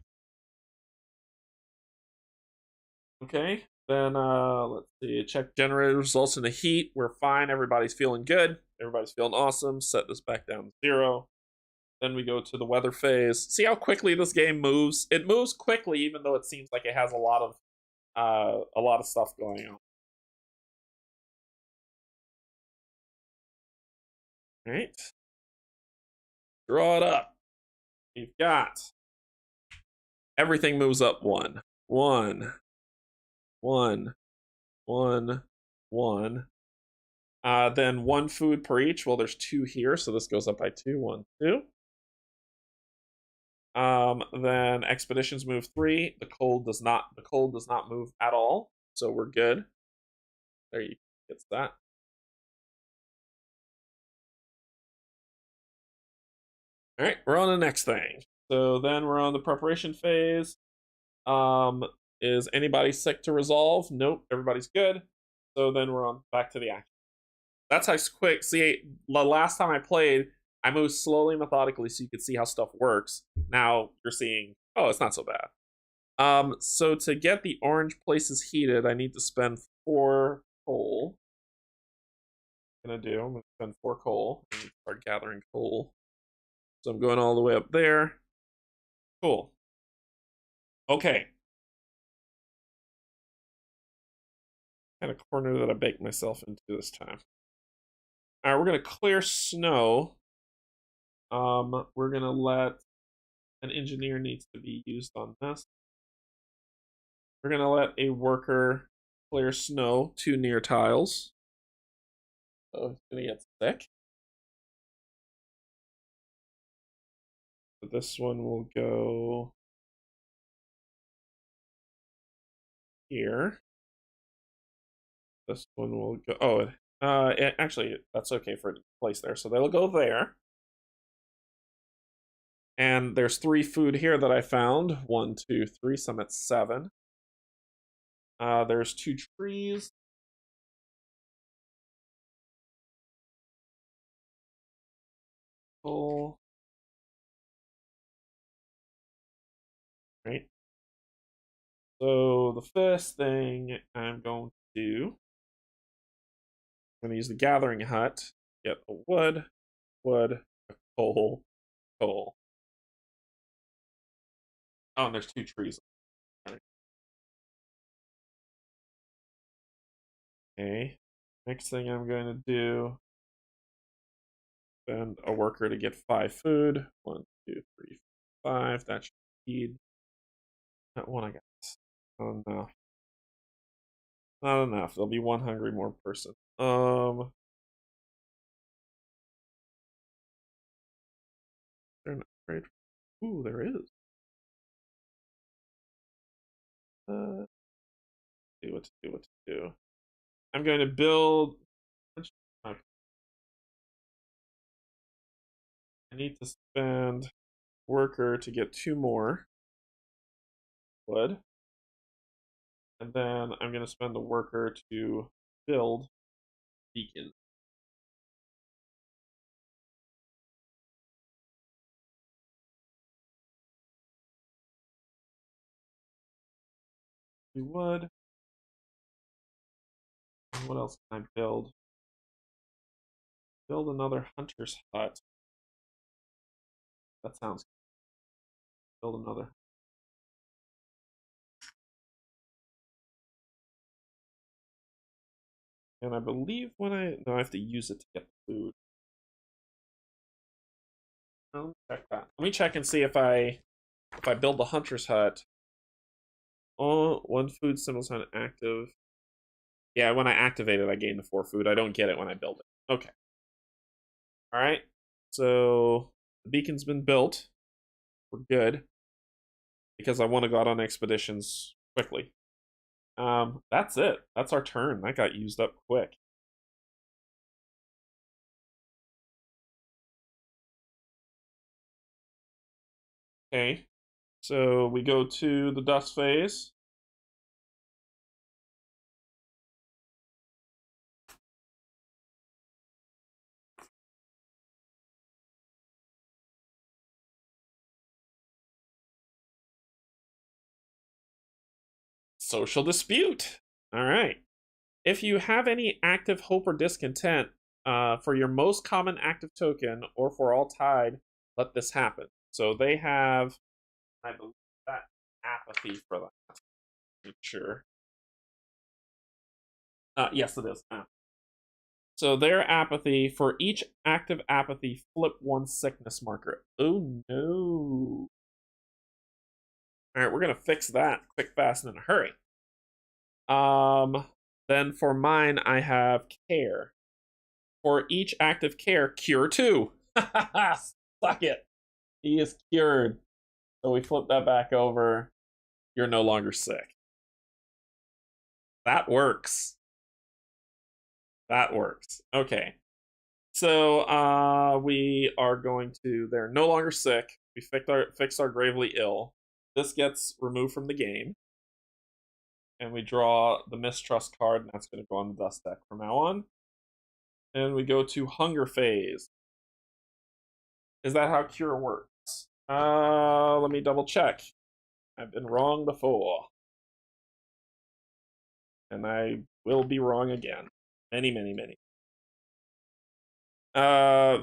Okay, then let's see. Check generator results in the heat. We're fine. Everybody's feeling good. Everybody's feeling awesome. Set this back down to 0. Then we go to the weather phase. See how quickly this game moves? It moves quickly, even though it seems like it has a lot of stuff going on. All right, draw it up. We've got everything moves up 1, 1, 1, 1, 1. Then 1 food per each. Well, there's 2 here, so this goes up by 2. 1, 2. Then expeditions move 3. The cold does not move at all, so we're good. There you get that. All right, we're on the next thing. So then we're on the preparation phase. Is anybody sick to resolve? Nope, everybody's good. So then we're on back to the action. That's how quick. See, the last time I played, I moved slowly, methodically, so you could see how stuff works. Now you're seeing, oh, it's not so bad. So to get the orange places heated, I need to spend 4 coal. I'm gonna spend 4 coal and start gathering coal. So I'm going all the way up there. Cool. Okay. Kind of corner that I baked myself into this time. All right, we're gonna clear snow. We're gonna let an engineer needs to be used on this. We're gonna let a worker clear snow 2 near tiles. So it's gonna get sick. So this one will go here. This one will go. Oh, actually, that's okay for it to place there. So they'll go there. And there's 3 food here that I found. 1, 2, 3. So I'm at 7. There's 2 trees. Cool. right? So the first thing I'm going to do, I'm going to use the gathering hut, get a wood, a coal, coal. Oh, and there's 2 trees. Okay. Next thing I'm going to do, send a worker to get 5 food. 1, 2, 3, 5. That should feed that one I got. Oh no. Not enough. There'll be 1 hungry more person. There an upgrade? Ooh, there is. Do what to do, what to do. I'm going to build. Okay. I need to spend worker to get 2 more wood. And then I'm going to spend the worker to build beacon. Wood. And what else can I build? Build another hunter's hut. That sounds good. Build another. And I believe when I have to use it to get food. I'll check that. Let me check and see if I build the hunter's hut. Oh, 1 food symbol sign active. Yeah, when I activate it, I gain the 4 food. I don't get it when I build it. Okay. All right. So the beacon's been built. We're good. Because I want to go out on expeditions quickly. That's it. That's our turn. That got used up quick. Okay. So we go to the dust phase. Social dispute. All right. If you have any active hope or discontent for your most common active token or for all tied, let this happen. So they have, I believe, that apathy for that. Make sure. Yes, it is. So their apathy, for each active apathy, flip 1 sickness marker. Oh no. All right, we're going to fix that quick, fast, and in a hurry. Then for mine, I have care. For each active care, cure 2. Suck it. He is cured. So we flip that back over. You're no longer sick. That works. That works. Okay. So we are going to, they're no longer sick. We fixed our gravely ill. This gets removed from the game. And we draw the mistrust card, and that's going to go on the dust deck from now on. And we go to hunger phase. Is that how cure works? Let me double check. I've been wrong before. And I will be wrong again. Many, many, many.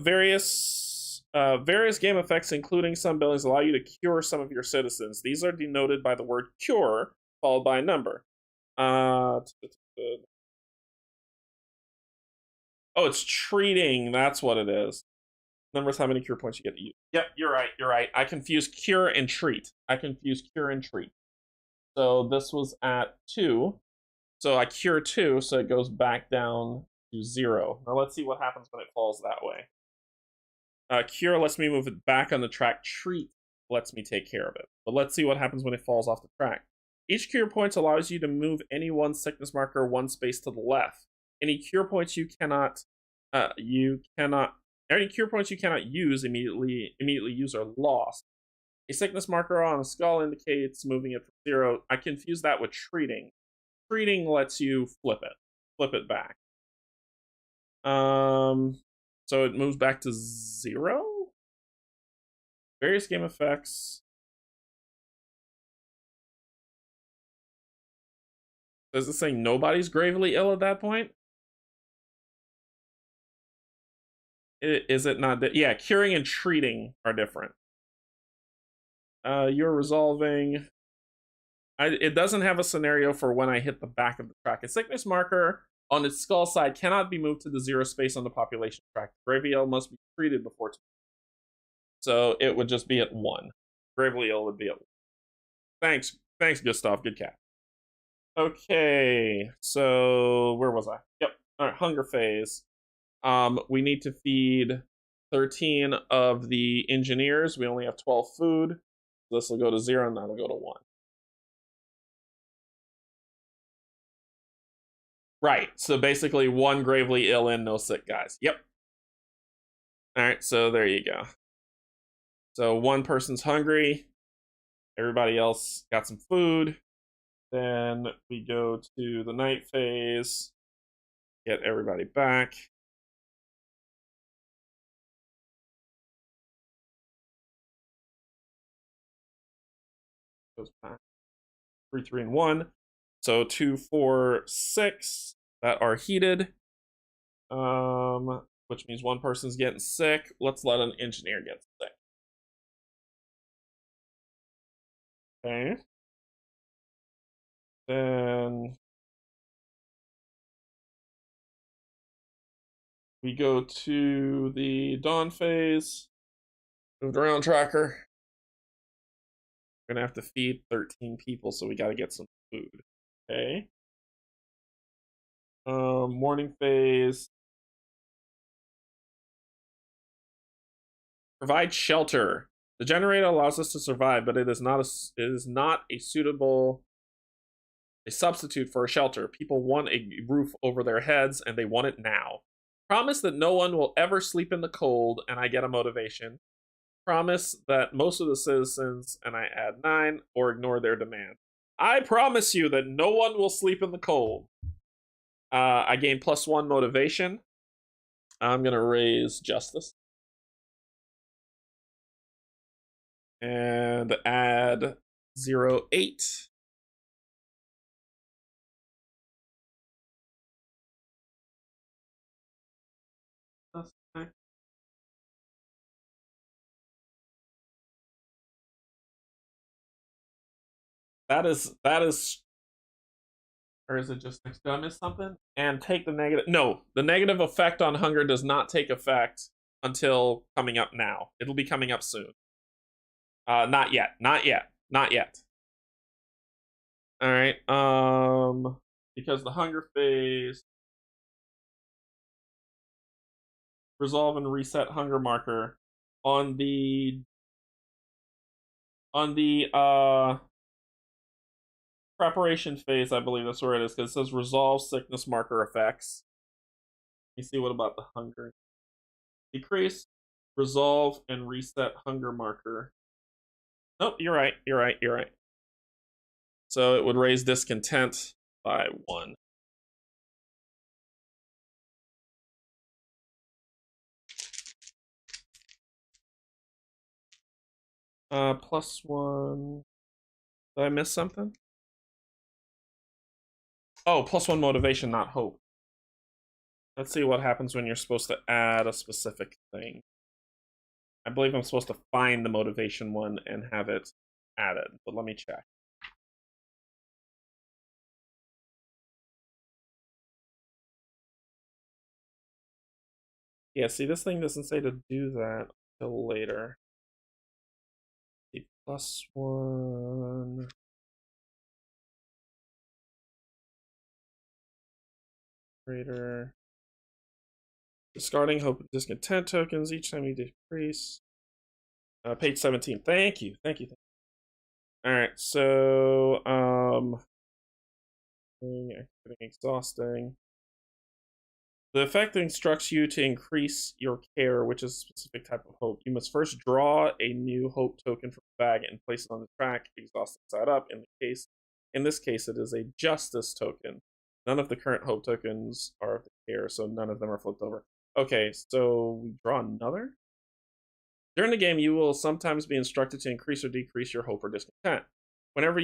Various game effects, including some buildings, allow you to cure some of your citizens. These are denoted by the word cure, followed by a number. Oh, it's treating. That's what it is. Numbers how many cure points you get to use. Yep, you're right. You're right. I confused cure and treat. So this was at 2. So I cure 2, so it goes back down to 0. Now let's see what happens when it falls that way. Cure lets me move it back on the track. Treat lets me take care of it. But let's see what happens when it falls off the track. Each cure point allows you to move any 1 sickness marker 1 space to the left. Any cure points you cannot any cure points you cannot use immediately use are lost. A sickness marker on a skull indicates moving it from 0. I confuse that with treating. Treating lets you flip it back. So it moves back to 0. Various game effects. Does it say nobody's gravely ill at that point? Is it not? Yeah, curing and treating are different. You're resolving. It doesn't have a scenario for when I hit the back of the track. A sickness marker on its skull side cannot be moved to the 0 space on the population track. Gravely ill must be treated before. So it would just be at 1. Gravely ill would be at 1. Thanks, Gustav. Good cat. Okay, so where was I? Yep. All right, hunger phase. We need to feed 13 of the engineers. We only have 12 food. This will go to 0, and that'll go to 1. Right. So basically, 1 gravely ill and no sick guys. Yep. All right. So there you go. So 1 person's hungry. Everybody else got some food. Then we go to the night phase. Get everybody back. Goes back. 3, 3, and 1. So 2, 4, 6 that are heated. Which means 1 person's getting sick. Let's let an engineer get sick. Okay. Then we go to the dawn phase. Moved around tracker. We're gonna have to feed 13 people, so we gotta get some food. Okay. Morning phase. Provide shelter. The generator allows us to survive, but it is not a suitable substitute for a shelter. People want a roof over their heads, and they want it now. Promise that no one will ever sleep in the cold, and I get a motivation. Promise that most of the citizens, and I add 9, or ignore their demand. I promise you that no one will sleep in the cold. I gain +1 motivation. I'm gonna raise justice. And add 0, 8. Okay. That is, or is it just next? Did I miss something? And take the negative. No, the negative effect on hunger does not take effect until coming up now. It'll be coming up soon. Not yet. Not yet. Not yet. All right. Because the hunger phase, resolve and reset hunger marker on the preparation phase. I believe that's where it is, because it says resolve sickness marker effects. You see, what about the hunger? Decrease, resolve, and reset hunger marker. Nope, you're right. You're right. You're right. So it would raise discontent by 1. +1. Did I miss something? Oh, +1 motivation, not hope. Let's see what happens when you're supposed to add a specific thing. I believe I'm supposed to find the motivation one and have it added, but let me check. Yeah, see, this thing doesn't say to do that until later. The +1. Greater. Discarding hope and discontent tokens each time you decrease. Page 17. Thank you. Thank you. All right, so getting exhausting. The effect instructs you to increase your care, which is a specific type of hope. You must first draw a new hope token from the bag and place it on the track, exhausting side up. In this case, it is a justice token. None of the current hope tokens are of the care, so none of them are flipped over. Okay, so we draw another. During the game, you will sometimes be instructed to increase or decrease your hope or discontent. Whenever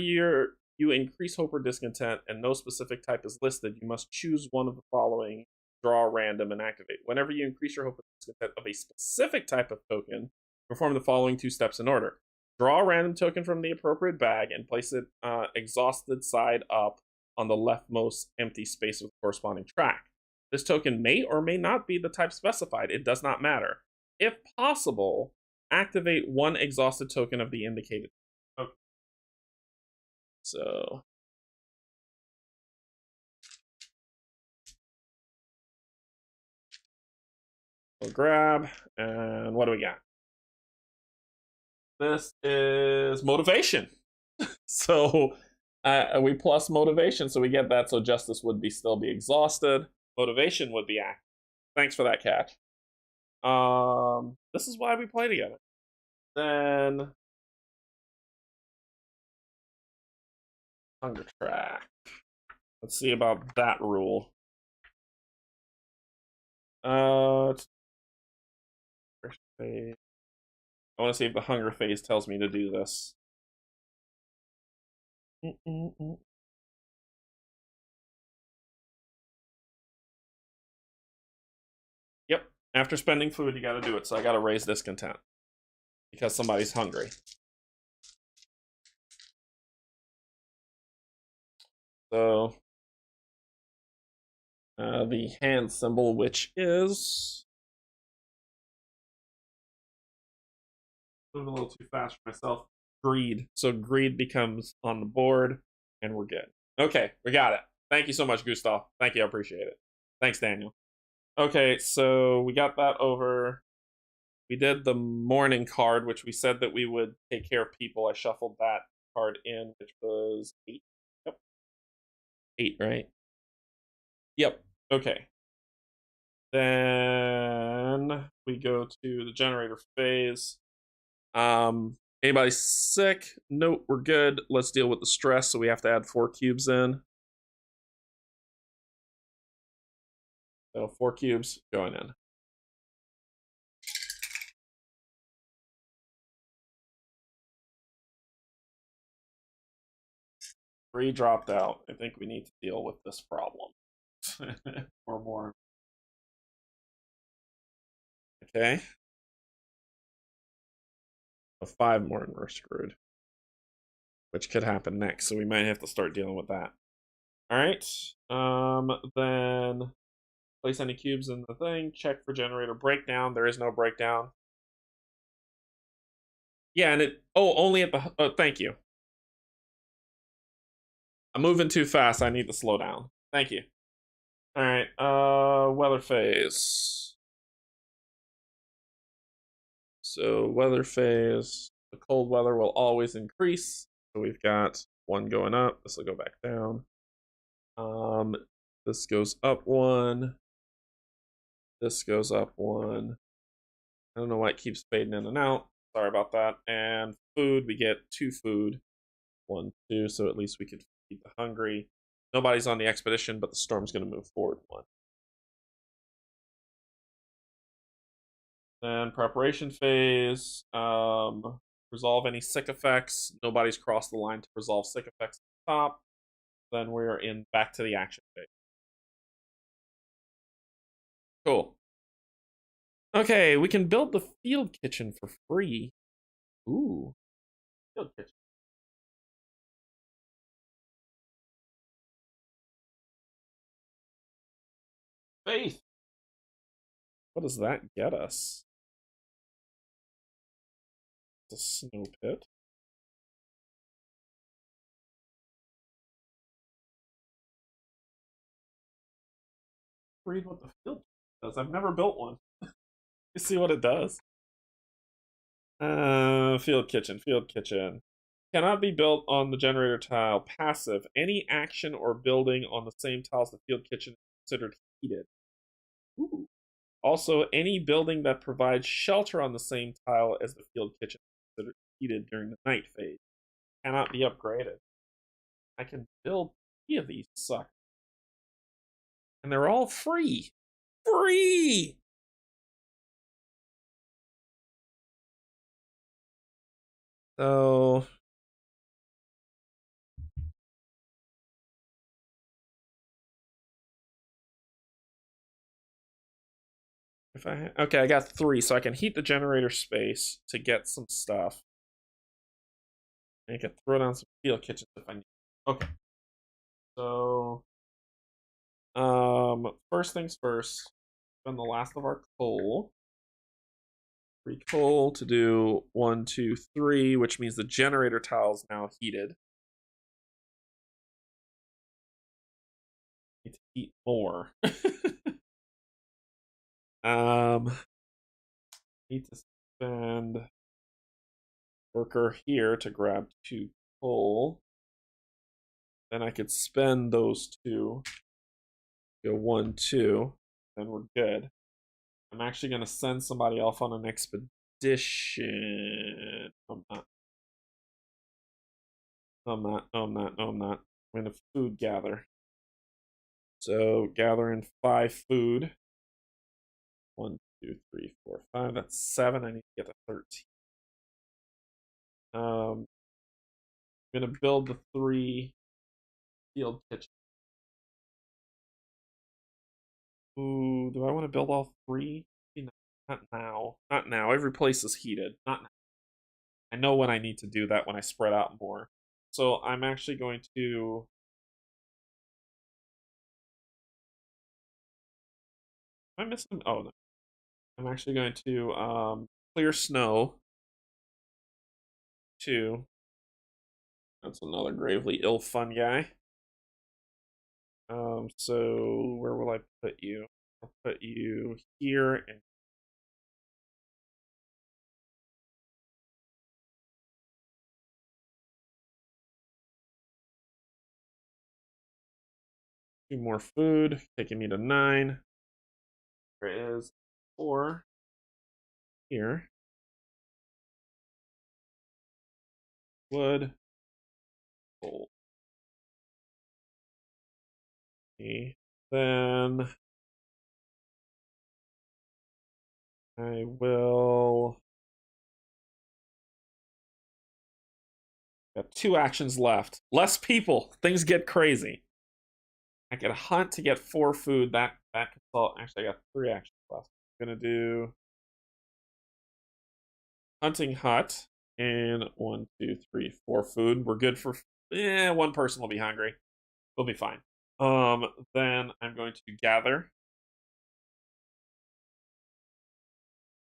you increase hope or discontent and no specific type is listed, you must choose one of the following, draw random, and activate. Whenever you increase your hope or discontent of a specific type of token, perform the following 2 steps in order. Draw a random token from the appropriate bag and place it exhausted side up on the leftmost empty space with the corresponding track. This token may or may not be the type specified. It does not matter. If possible, activate 1 exhausted token of the indicated. Okay. So we'll grab, and what do we got? This is motivation. So we plus motivation, so we get that. So justice would still be exhausted. Motivation would be active. Thanks for that catch. This is why we play together. Then hunger track. Let's see about that rule. I want to see if the hunger phase tells me to do this. Yep. After spending food, you got to do it. So I got to raise discontent because somebody's hungry. So the hand symbol, which is moving a little too fast for myself. Greed. So greed becomes on the board, and we're good. Okay, we got it. Thank you so much, Gustav. Thank you, I appreciate it. Thanks, Daniel. Okay, so we got that over. We did the morning card, which we said that we would take care of people. I shuffled that card in, which was 8. Yep. 8, right? Yep. Okay. Then we go to the generator phase. Anybody sick? Nope, we're good. Let's deal with the stress. So we have to add 4 cubes in. So 4 cubes going in. Three dropped out. I think we need to deal with this problem. Or more. Okay. 5 more and we're screwed. Which could happen next, so we might have to start dealing with that. Alright. Then place any cubes in the thing. Check for generator breakdown. There is no breakdown. Yeah, and it... Oh, only at the... Oh, thank you. I'm moving too fast. I need to slow down. Thank you. Alright, weather phase. So weather phase, the cold weather will always increase. So we've got 1 going up. This will go back down. This goes up 1. This goes up 1. I don't know why it keeps fading in and out. Sorry about that. And food, we get 2 food. 1, 2, so at least we could feed the hungry. Nobody's on the expedition, but the storm's going to move forward 1. Then preparation phase. Resolve any sick effects. Nobody's crossed the line to resolve sick effects at the top. Then we're in back to the action phase. Cool. Okay, we can build the field kitchen for free. Ooh. Field kitchen. Faith. What does that get us? It's a snow pit. Read what the field does. I've never built one. You see what it does. Field kitchen. Cannot be built on the generator tile. Passive. Any action or building on the same tile as the field kitchen is considered heated. Ooh. Also, any building that provides shelter on the same tile as the field kitchen is considered heated during the night phase. Cannot be upgraded. I can build 3 of these suck. And they're all free. Free! So if I okay, I got 3, so I can heat the generator space to get some stuff. I can throw down some steel kitchens if I need. Okay. So, first things first. Spend the last of our coal. 3 coal to do 1, 2, 3, which means the generator tile is now heated. Need to eat more. Need to spend worker here to grab 2 coal. Then I could spend those 2. Go 1, 2. Then we're good. I'm actually gonna send somebody off on an expedition. I'm not. No, I'm not. No, I'm not. No, I'm not. I'm gonna food gather. So gathering 5 food. 1, 2, 3, 4, 5. That's 7. I need to get to 13. I'm gonna build the 3 field kitchens. Ooh, do I want to build all 3? Not now. Not now. Every place is heated. Not now. I know when I need to do that when I spread out more. So I'm actually going to. Am I missing? Oh no. I'm actually going to clear snow. 2. That's another gravely ill fun guy. So where will I put you? I'll put you here and 2 more food, taking me to 9. There is 4 here. Wood, coal. Okay. Then I will. Got 2 actions left. Less people. Things get crazy. I can hunt to get 4 food. That can solve. Actually, I got 3 actions left. I'm gonna do hunting hut and 1, 2, 3, 4 food. We're good for. 1 person will be hungry. We'll be fine. Then I'm going to gather.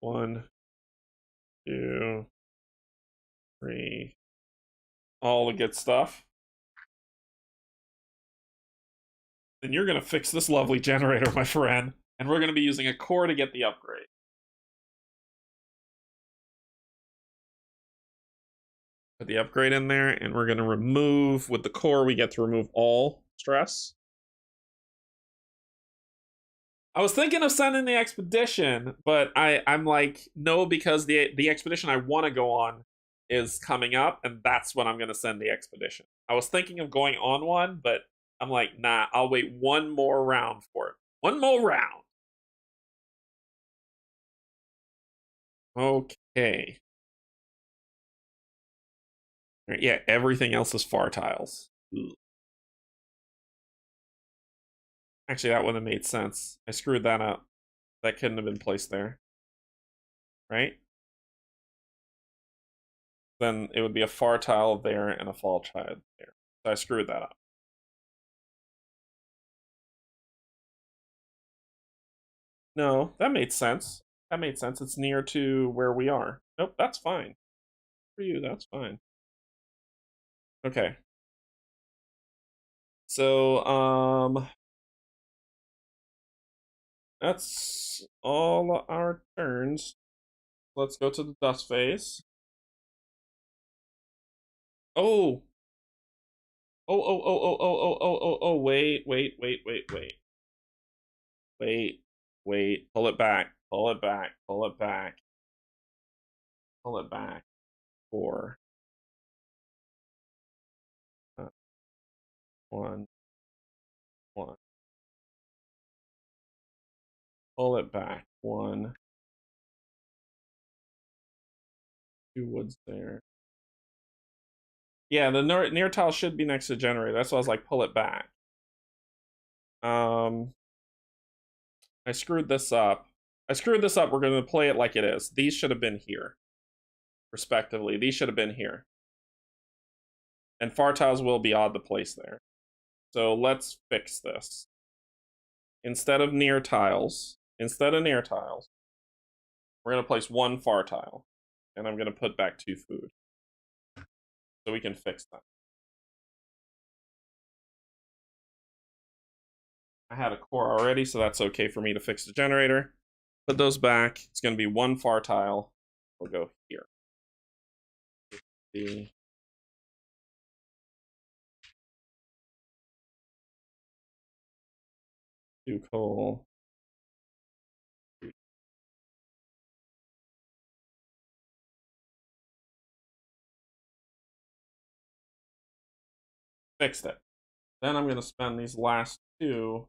1, 2, 3. All the good stuff. Then you're going to fix this lovely generator, my friend. And we're going to be using a core to get the upgrade. Put the upgrade in there, and we're going to remove, with the core, we get to remove all stress. I was thinking of sending the expedition, but I'm like, no, because the expedition I want to go on is coming up, and that's when I'm going to send the expedition. I was thinking of going on one, but I'm like, nah, I'll wait 1 more round for it. 1 more round. Okay. Right, yeah, everything else is far tiles. Ugh. Actually, that wouldn't have made sense. I screwed that up. That couldn't have been placed there. Right? Then it would be a far tile there and a fall tile there. So I screwed that up. No, that made sense. That made sense. It's near to where we are. Nope, that's fine. For you, that's fine. Okay. So, that's all our turns. Let's go to the dust phase. Oh! Oh, wait. Pull it back. Pull it back. 4. 1. 1. Pull it back. 1. 2 woods there. Yeah, the near tile should be next to the generator. That's why I was like, pull it back. I screwed this up. I screwed this up. We're going to play it like it is. These should have been here, respectively. These should have been here. And far tiles will be odd to place there. So let's fix this. Instead of near tiles, we're going to place one far tile. And I'm going to put back 2 food. So we can fix that. I had a core already, so that's okay for me to fix the generator. Put those back. It's going to be one far tile. We'll go here. 2 coal. Fixed it. Then I'm going to spend these last 2,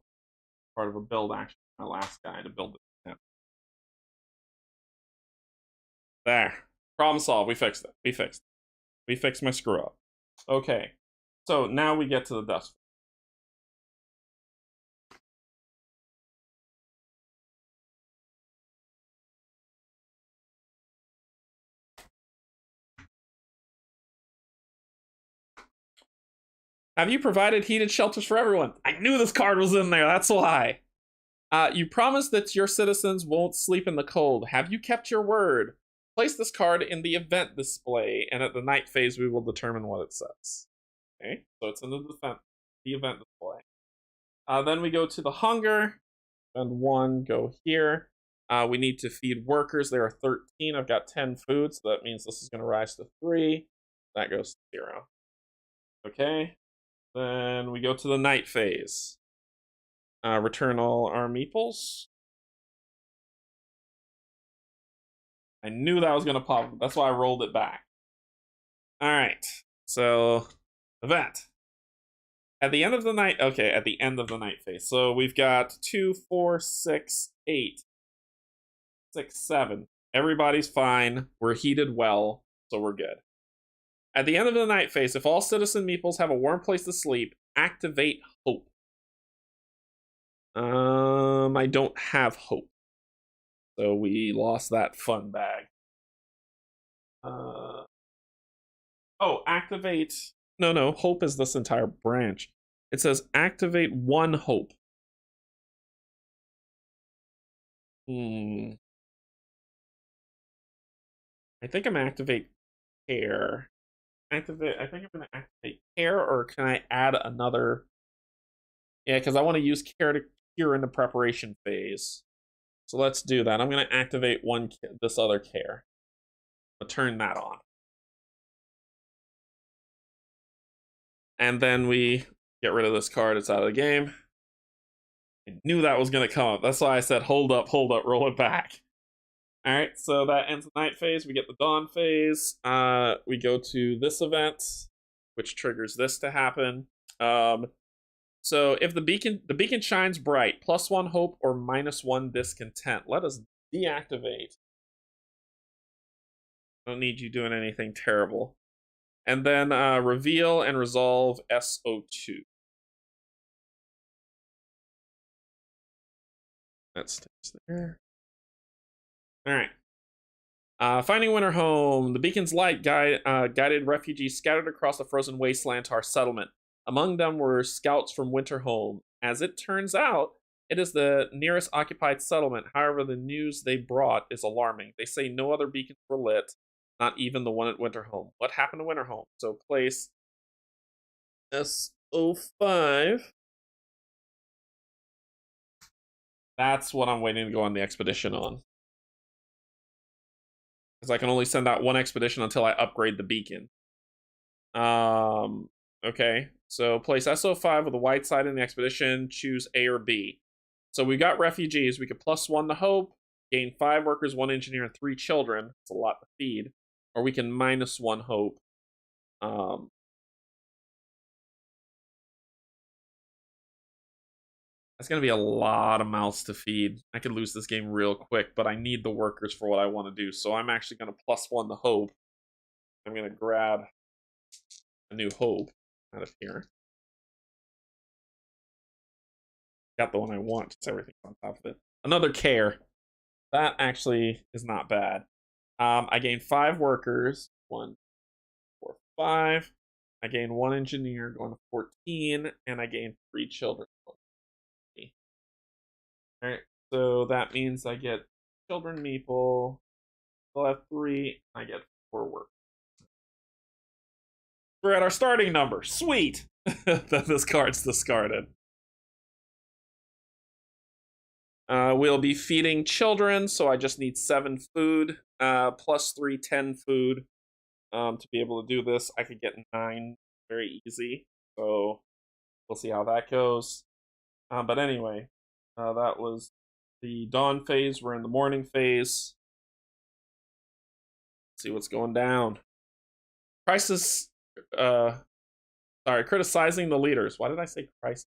part of a build action, my last guy, to build it. There. Problem solved. We fixed it. We fixed my screw up. Okay. So now we get to the dust. Have you provided heated shelters for everyone? I knew this card was in there. That's why. You promised that your citizens won't sleep in the cold. Have you kept your word? Place this card in the event display, and at the night phase, we will determine what it says. Okay, so it's in the event display. Then we go to the hunger, and 1 go here. We need to feed workers. There are 13. I've got 10 food, so that means this is going to rise to 3. That goes to 0. Okay. Then we go to the night phase. Return all our meeples. I knew that was going to pop. That's why I rolled it back. All right. So, event. At the end of the night. Okay, at the end of the night phase. So we've got 2, 4, 6, 8. 6, 7. Everybody's fine. We're heated well, so we're good. At the end of the night phase, if all citizen meeples have a warm place to sleep, activate hope. I don't have hope. So we lost that fun bag. Oh, activate. No, hope is this entire branch. It says activate 1 hope. I think I'm activate care. I think I'm going to activate care, or can I add another? Yeah, because I want to use care to cure in the preparation phase. So let's do that. I'm going to activate this other care. I'll turn that on. And then we get rid of this card. It's out of the game. I knew that was going to come up. That's why I said, hold up, roll it back. All right, so that ends the night phase. We get the dawn phase. We go to this event, which triggers this to happen. So if the beacon shines bright, +1 hope or -1 discontent. Let us deactivate. Don't need you doing anything terrible. And then reveal and resolve SO2. That stays there. All right. Finding Winter Home. The beacon's light guided refugees scattered across the frozen wasteland to our settlement. Among them were scouts from Winter Home. As it turns out, it is the nearest occupied settlement. However, the news they brought is alarming. They say no other beacons were lit, not even the one at Winter Home. What happened to Winter Home? So place SO5. That's what I'm waiting to go on the expedition on. Because I can only send out 1 expedition until I upgrade the beacon. Okay. So place SO5 with the white side in the expedition. Choose A or B. So we got refugees. We could +1 to hope. Gain 5 workers, 1 engineer, and 3 children. It's a lot to feed. Or we can -1 hope. That's going to be a lot of mouths to feed. I could lose this game real quick, but I need the workers for what I want to do. So I'm actually going to +1 the hope. I'm going to grab a new hope out of here. Got the one I want. It's everything on top of it. Another care. That actually is not bad. I gained 5 workers. 1, 4, 5. I gained 1 engineer, going to 14, and I gained 3 children. All right, so that means I get children meeple. I'll have 3. I get 4 work. We're at our starting number. Sweet. Then this card's discarded. We'll be feeding children, so I just need 7 food, plus 3, 10 food to be able to do this. I could get 9 very easy, so we'll see how that goes. But anyway, that was the dawn phase. We're in the morning phase. Let's see what's going down. Crisis. Criticizing the leaders. Why did I say crisis?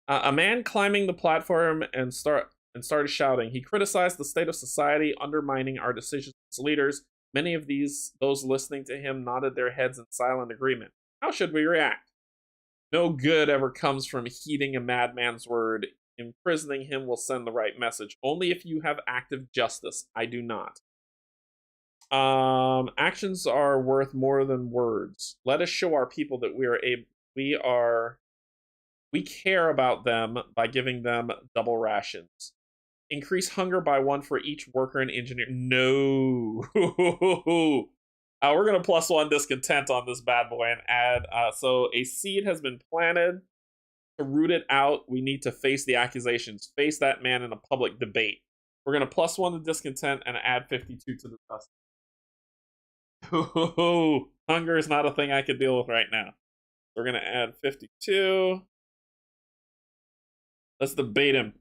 A man climbing the platform and started shouting. He criticized the state of society, undermining our decisions as leaders. Many of those listening to him nodded their heads in silent agreement. How should we react? No good ever comes from heeding a madman's word. Imprisoning him will send the right message. Only if you have active justice. I do not. Actions are worth more than words. Let us show our people that we care about them by giving them double rations. Increase hunger by 1 for each worker and engineer. No. We're going to +1 discontent on this bad boy and add. So a seed has been planted. To root it out, we need to face the accusations. Face that man in a public debate. We're going to +1 the discontent and add 52 to the dust. Hunger is not a thing I could deal with right now. We're going to add 52. Let's debate him.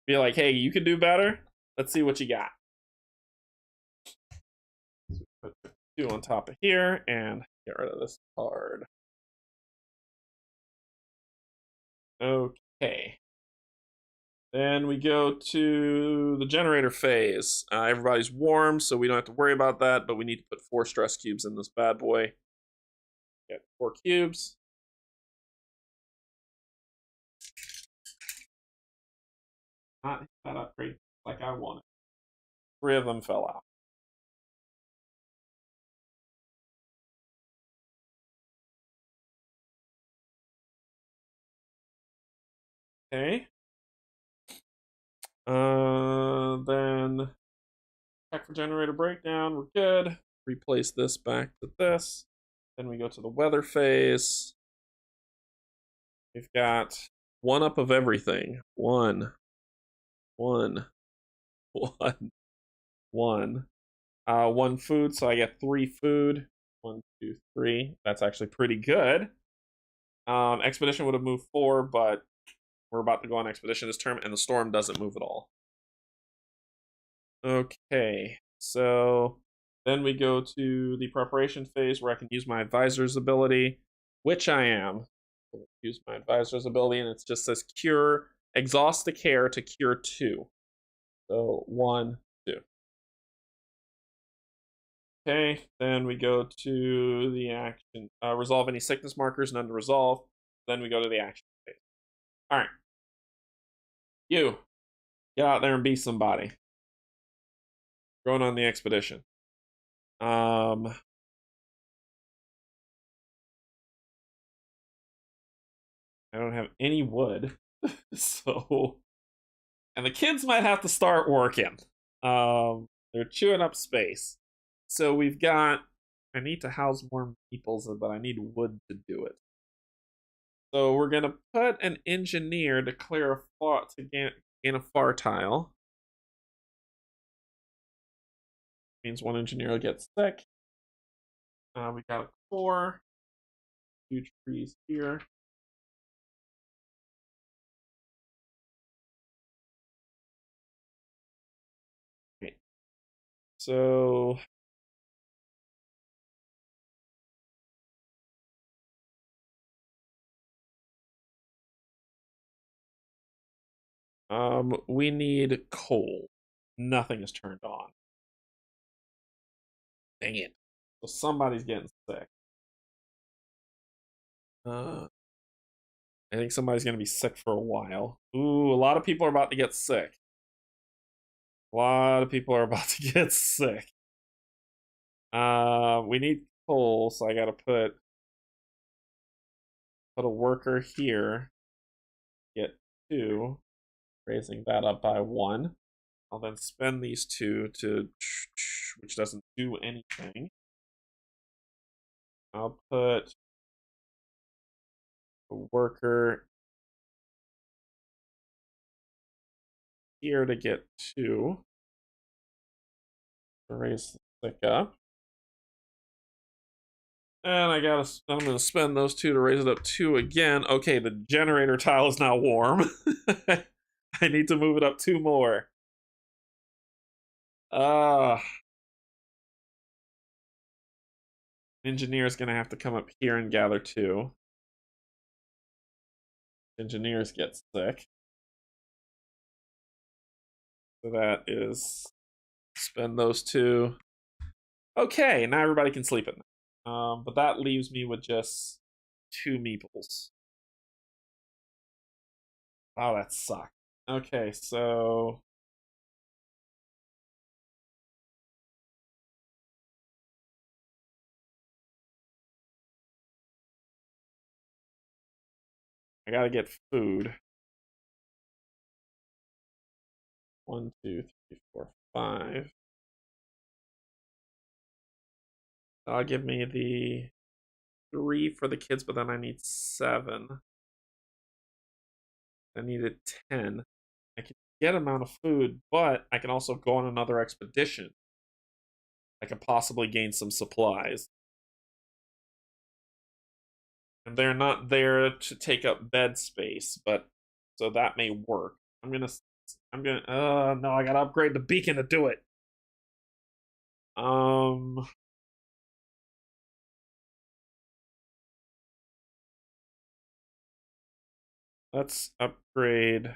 Be like, hey, you can do better. Let's see what you got. So put 2 on top of here and get rid of this card. Okay. Then we go to the generator phase. Everybody's warm, so we don't have to worry about that, but we need to put 4 stress cubes in this bad boy. Get 4 cubes. Not that upgrade like I wanted. 3 of them fell out. Okay. Then check for generator breakdown. We're good. Replace this back to this. Then we go to the weather phase. We've got 1 up of everything. 1, 1, 1, 1. 1 food, so I get 3 food. 1, 2, 3. That's actually pretty good. Expedition would have moved 4, but we're about to go on expedition this term, and the storm doesn't move at all. Okay, so then we go to the preparation phase where I can use my advisor's ability, which I am. I'll use my advisor's ability, and it just says cure, exhaust the care to cure 2. So 1, 2. Okay, then we go to the action. Resolve any sickness markers, none to resolve. Then we go to the action phase. All right. You, get out there and be somebody. Going on the expedition. I don't have any wood. So, and the kids might have to start working. They're chewing up space. So we've got, I need to house more meeples, but I need wood to do it. So we're gonna put an engineer to clear a far to gain a far tile. Means 1 engineer will get sick. We got a core. 2 trees here. Okay. So we need coal. Nothing is turned on. Dang it. So somebody's getting sick. I think somebody's going to be sick for a while. Ooh, a lot of people are about to get sick. A lot of people are about to get sick. We need coal, so I gotta put a worker here. Get 2, raising that up by 1. I'll then spend these 2 to, which doesn't do anything. I'll put a worker here to get 2. Raise the stick up. And I'm gonna spend those 2 to raise it up 2 again. Okay, the generator tile is now warm. I need to move it up 2 more. Engineer's gonna have to come up here and gather 2. Engineers get sick. So that is spend those 2. Okay, now everybody can sleep at night. But that leaves me with just 2 meeples. Oh, that sucks. Okay, so I gotta get food. 1, 2, 3, 4, 5. That'll give me the 3 for the kids, but then I need 7. I needed 10. I can get amount of food, but I can also go on another expedition. I could possibly gain some supplies. And they're not there to take up bed space, but so that may work. No, I gotta upgrade the beacon to do it. Let's upgrade.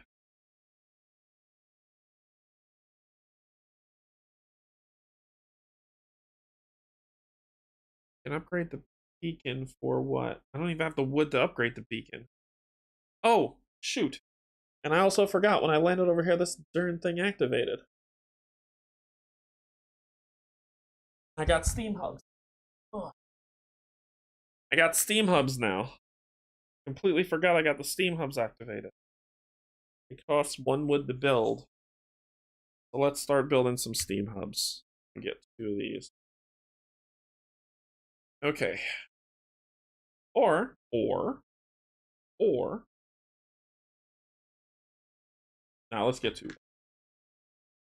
Can upgrade the beacon for what? I don't even have the wood to upgrade the beacon. Oh, shoot. And I also forgot when I landed over here, this darn thing activated. I got steam hubs. Oh. I got steam hubs now. Completely forgot I got the steam hubs activated. It costs 1 wood to build. So let's start building some steam hubs. And get 2 of these. Okay. Or. Now let's get 2.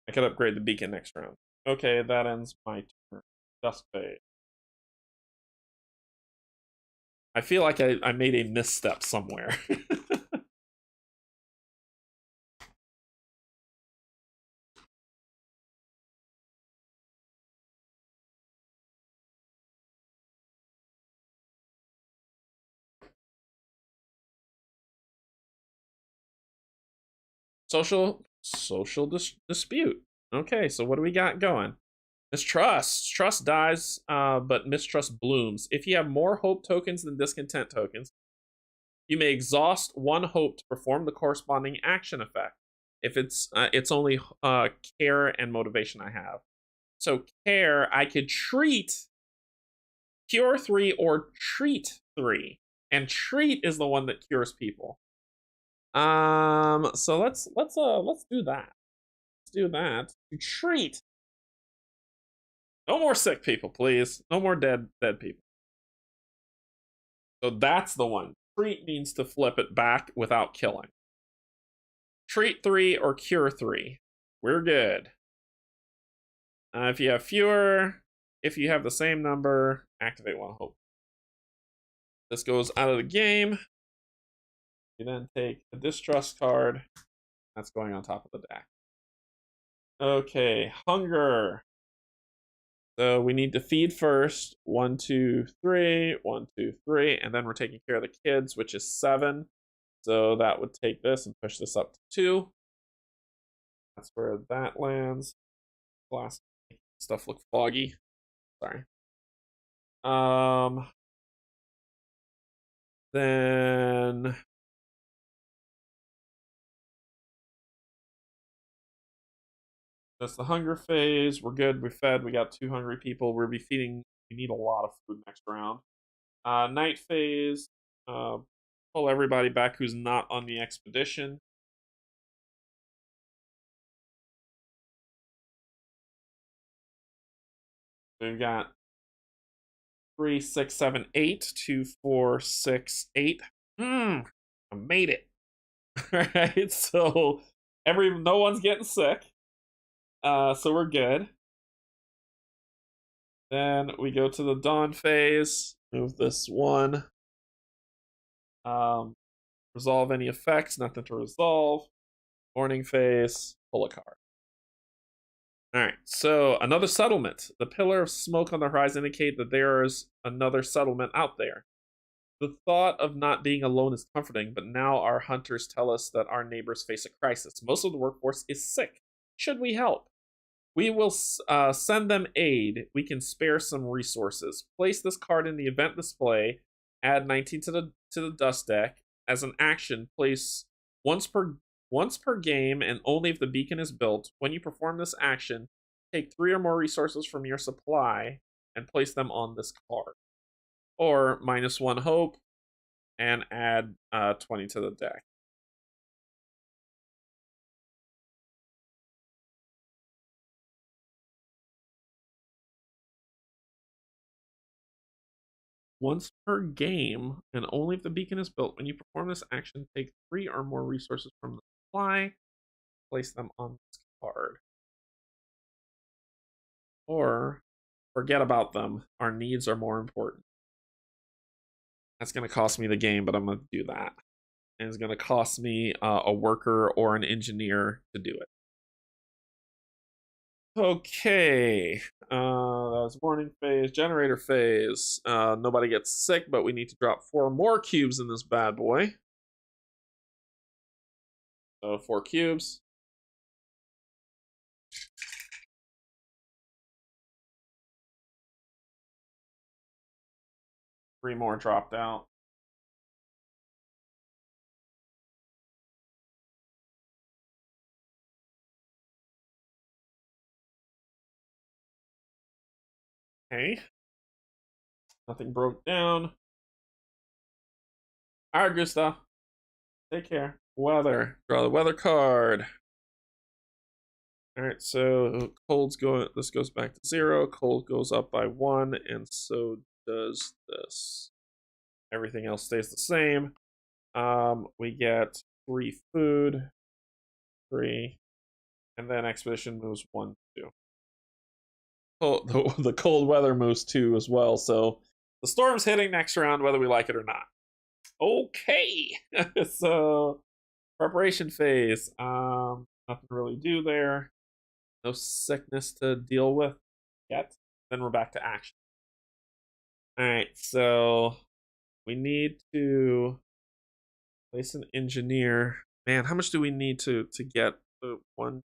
I could upgrade the beacon next round. Okay, that ends my turn. Dusk Fade. I feel like I made a misstep somewhere. Social dispute. Okay, so what do we got going? Mistrust. Trust dies, but mistrust blooms. If you have more hope tokens than discontent tokens, you may exhaust 1 hope to perform the corresponding action effect. If it's only care and motivation I have. So care, I could treat cure 3 or treat 3, and treat is the one that cures people. So let's do that. Let's do that. Treat. No more sick people, please. No more dead people. So that's the one. Treat means to flip it back without killing. Treat 3 or cure 3. We're good. If you have fewer, if you have the same number, activate 1 hope. This goes out of the game. You then take a distrust card. That's going on top of the deck. Okay, hunger. So we need to feed first. 1, 2, 3, 1, 2, 3, and then we're taking care of the kids, which is 7. So that would take this and push this up to 2. That's where that lands. Glass stuff look foggy. Sorry. Then That's the hunger phase. We're good. We're fed. We got 2 hungry people. We'll be feeding. We need a lot of food next round. Night phase. Pull everybody back who's not on the expedition. We've got 3, 6, 7, 8. 2, 4, 6, 8. I made it. All right. So no one's getting sick. So we're good. Then we go to the dawn phase. Move this one. Resolve any effects. Nothing to resolve. Morning phase. Pull a card. All right, so another settlement. The pillar of smoke on the horizon indicate that there is another settlement out there. The thought of not being alone is comforting, but now our hunters tell us that our neighbors face a crisis. Most of the workforce is sick. Should we help? We will send them aid. We can spare some resources. Place this card in the event display. Add 19 to the dust deck. As an action, place once per game and only if the beacon is built. When you perform this action, take 3 or more resources from your supply and place them on this card. Or -1 hope and add 20 to the deck. Once per game, and only if the beacon is built. When you perform this action, take 3 or more resources from the supply, place them on this card. Or forget about them. Our needs are more important. That's going to cost me the game, but I'm going to do that. And it's going to cost me a worker or an engineer to do it. Okay. That was morning phase. Generator phase. Nobody gets sick, but we need to drop 4 more cubes in this bad boy. So 4 cubes. Three more dropped out. Okay. Nothing broke down. All right, Gustav. Take care. Weather. Draw the weather card. All right, so cold's going. This goes back to 0. Cold goes up by 1, and so does this. Everything else stays the same. We get 3 food, 3, and then expedition moves 1, 2. Oh, the cold weather moves 2 as well. So the storm's hitting next round, whether we like it or not. Okay, so preparation phase. Nothing to really do there. No sickness to deal with yet. Then we're back to action. All right, so we need to place an engineer. Man, how much do we need to get the 1,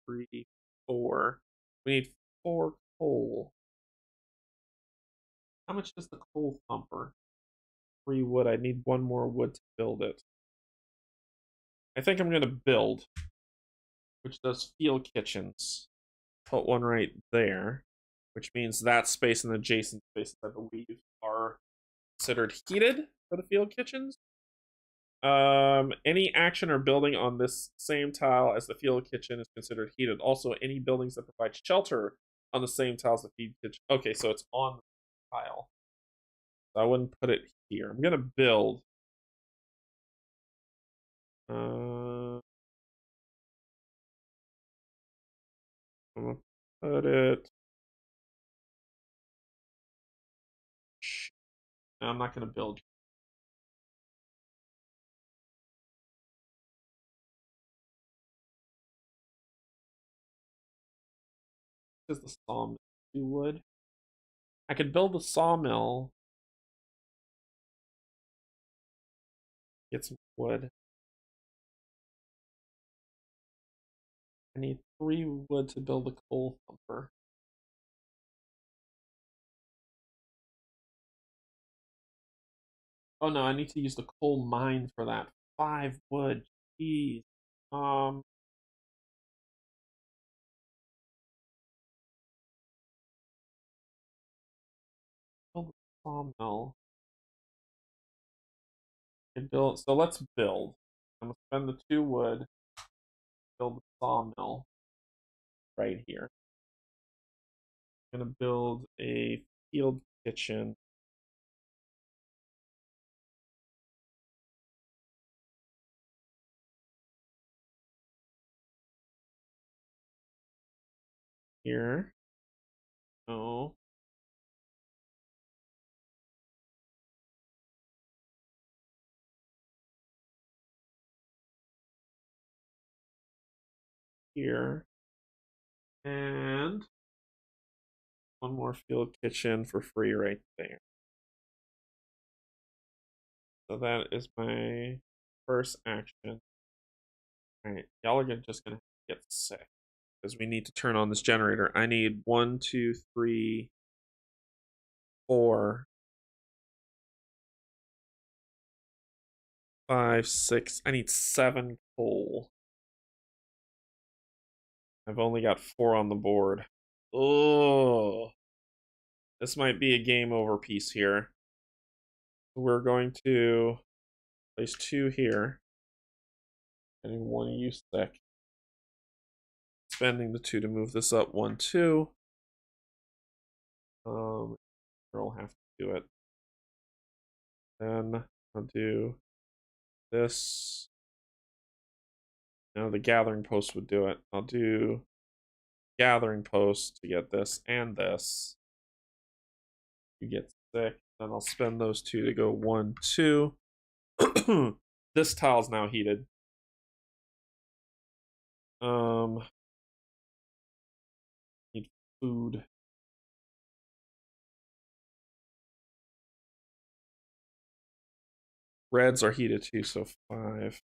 3, 4? We need 4 coal. How much does the coal thumper? 3 wood. I need 1 more wood to build it. I think I'm gonna build, which does field kitchens. Put 1 right there, which means that space and adjacent spaces, I believe, are considered heated for the field kitchens. Any action or building on this same tile as the field kitchen is considered heated. Also, any buildings that provide shelter on the same tile as the field kitchen. Okay, so it's on the tile. So I wouldn't put it here. I'm gonna build. I'm gonna put it. No, I'm not gonna build. Is the sawmill 2 wood? I could build the sawmill. Get some wood. I need 3 wood to build a coal thumper. Oh no, I need to use the coal mine for that. 5 wood. Jeez. sawmill. Build. So let's build. I'm gonna spend the 2 wood. Build the sawmill right here. I'm gonna build a field kitchen. Here. Oh. Here. And one more field kitchen for free right there. So that is my first action. Alright, y'all are just gonna get sick. Because we need to turn on this generator. I need 1, 2, 3, 4, 5, 6. I need 7 coal. I've only got 4 on the board. Oh, this might be a game over piece here. We're going to place 2 here. Getting 1 of you sick. Spending the 2 to move this up 1, 2. I'll have to do it. Then I'll do this. No, the gathering post would do it. I'll do gathering post to get this and this. You get sick. Then I'll spend those 2 to go 1, 2. This tile's now heated. Need food. Reds are heated too, so 5.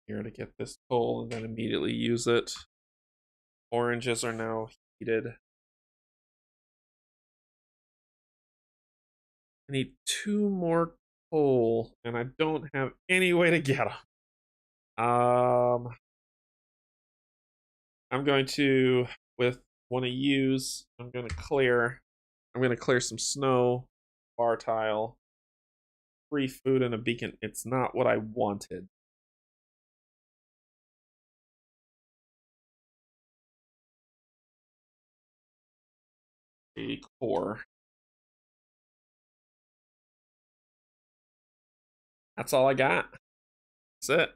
Here to get this coal and then immediately use it. Oranges are now heated. I need 2 more coal, and I don't have any way to get them. I'm going to, with one of use, I'm going to clear some snow, bar tile, free food, and a beacon. It's not what I wanted. A core. That's all I got. That's it.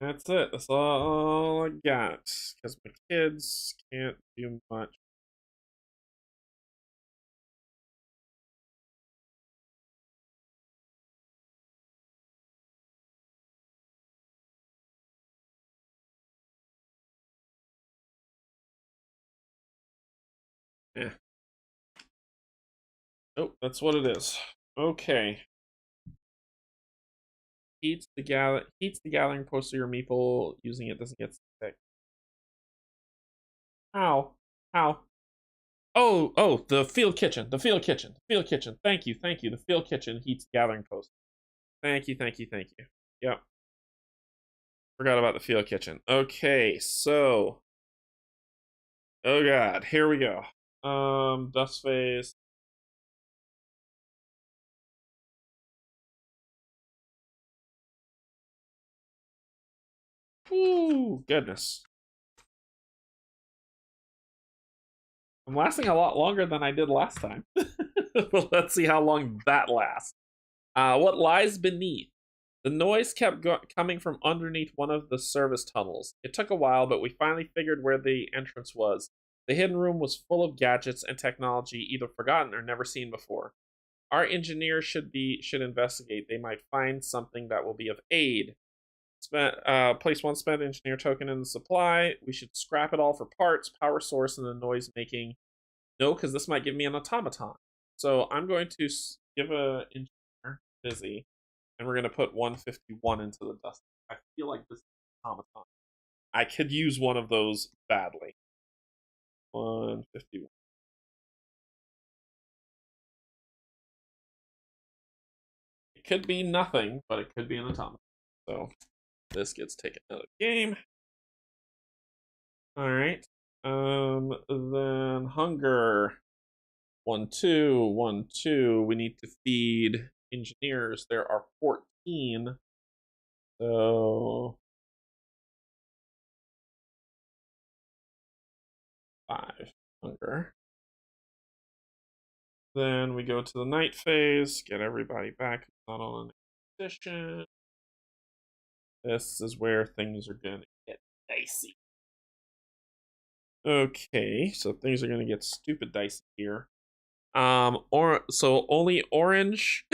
That's it. That's all I got. Because my kids can't do much. Yeah. Oh, that's what it is. Okay. Heats the gathering post of your meeple. Using it doesn't get sick. How? How? Oh, the field kitchen. The field kitchen. The field kitchen. Thank you. The field kitchen heats the gathering post. Thank you. Yep. Forgot about the field kitchen. Okay, so. Oh god, here we go. Dust phase. Ooh, goodness. I'm lasting a lot longer than I did last time. Well, let's see how long that lasts. What lies beneath? The noise kept coming from underneath one of the service tunnels. It took a while, but we finally figured where the entrance was. The hidden room was full of gadgets and technology either forgotten or never seen before. Our engineers should investigate. They might find something that will be of aid. Place 1 spent engineer token in the supply. We should scrap it all for parts, power source, and the noise making. No, because this might give me an automaton. So I'm going to give a engineer busy, and we're going to put 151 into the dust. I feel like this is an automaton. I could use one of those badly. 151. could be nothing, but it could be an automaton. So this gets taken out of the game. All right. Then hunger. 1, 2, 1, 2. We need to feed engineers. There are 14. So 5 hunger. Then we go to the night phase, get everybody back who's not on an expedition. This is where things are gonna get dicey. Okay, so things are gonna get stupid dicey here. So only orange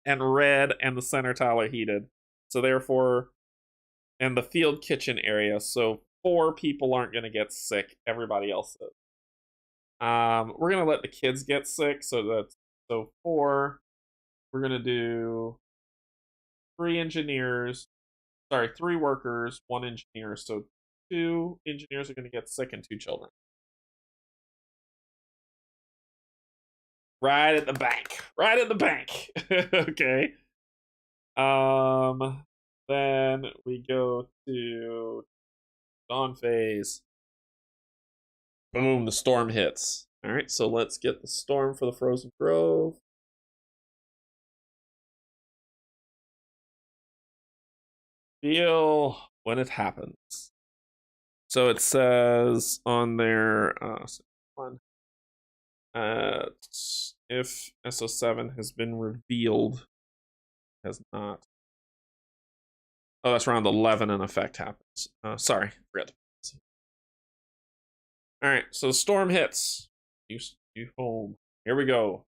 and red and the center tile are heated. So therefore, and the field kitchen area. So 4 people aren't gonna get sick. Everybody else is. We're gonna let the kids get sick. So 4. We're gonna do 3 engineers. Sorry, 3 workers, 1 engineer. So 2 engineers are gonna get sick and 2 children. Right at the bank. Right at the bank. Okay. Then we go to dawn phase. Boom, the storm hits. All right, so let's get the storm for the Frozen Grove. Feel when it happens. So it says on there, one. If SO7 has been revealed, has not. Oh, that's around 11 an effect happens. Sorry, forgot. All right, so the storm hits. You home. Here we go.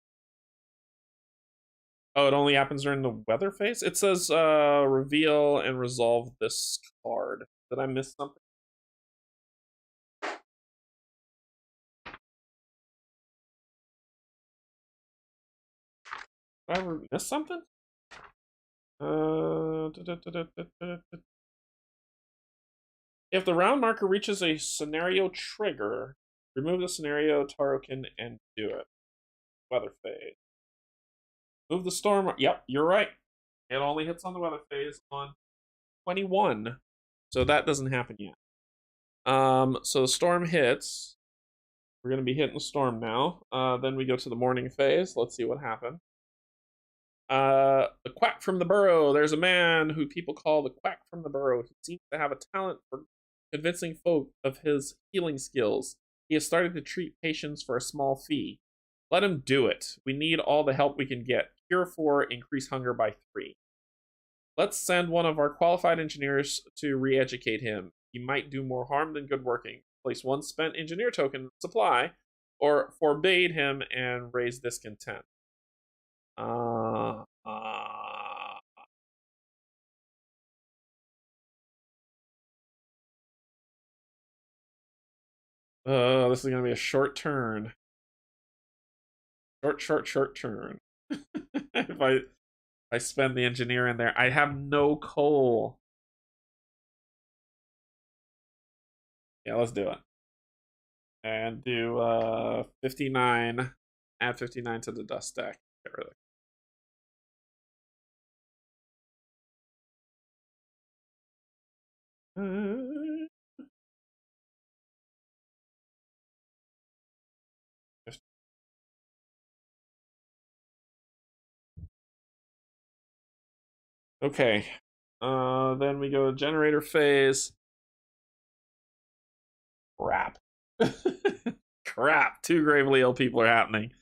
Oh, it only happens during the weather phase? It says reveal and resolve this card. Did I miss something? Did I miss something? If the round marker reaches a scenario trigger, remove the scenario token and do it. Weather phase. Move the storm. Yep, you're right. It only hits on the weather phase on 21. So that doesn't happen yet. So the storm hits. We're going to be hitting the storm now. Then we go to the morning phase. Let's see what happened. The quack from the burrow. There's a man who people call the quack from the burrow. He seems to have a talent for convincing folk of his healing skills. He has started to treat patients for a small fee. Let him do it. We need all the help we can get. Cure 4, increase hunger by 3. Let's send one of our qualified engineers to re-educate him. He might do more harm than good working. Place 1 spent engineer token supply, or forbade him and raise discontent. This is gonna be a short turn. Short turn. If I spend the engineer in there, I have no coal. Yeah, let's do it. And do 59. Add 59 to the dust stack. Get rid of it. Okay. Then we go to generator phase. Crap. Crap. 2 gravely ill people are happening.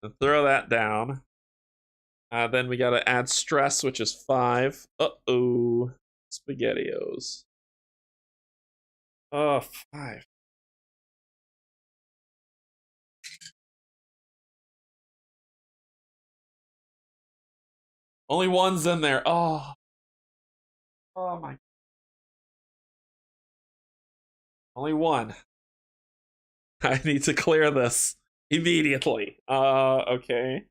So throw that down. Then we gotta add stress, which is 5. Uh-oh. SpaghettiOs. Oh, 5. Only 1's in there. Oh. Oh my. Only 1. I need to clear this immediately. Okay.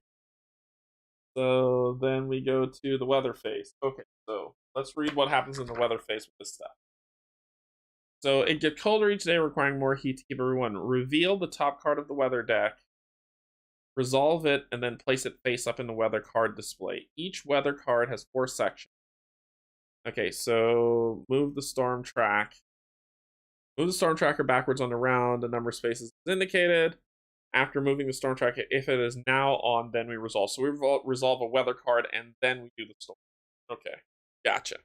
So then we go to the weather phase. Okay, so let's read what happens in the weather phase with this stuff. So it gets colder each day, requiring more heat to keep everyone. Reveal the top card of the weather deck. Resolve it, and then place it face up in the weather card display. Each weather card has 4 sections. Okay, so move the storm track. Move the storm tracker backwards on the round. The number of spaces is indicated. After moving the storm tracker, if it is now on, then we resolve. So we resolve a weather card, and then we do the storm. Okay, gotcha.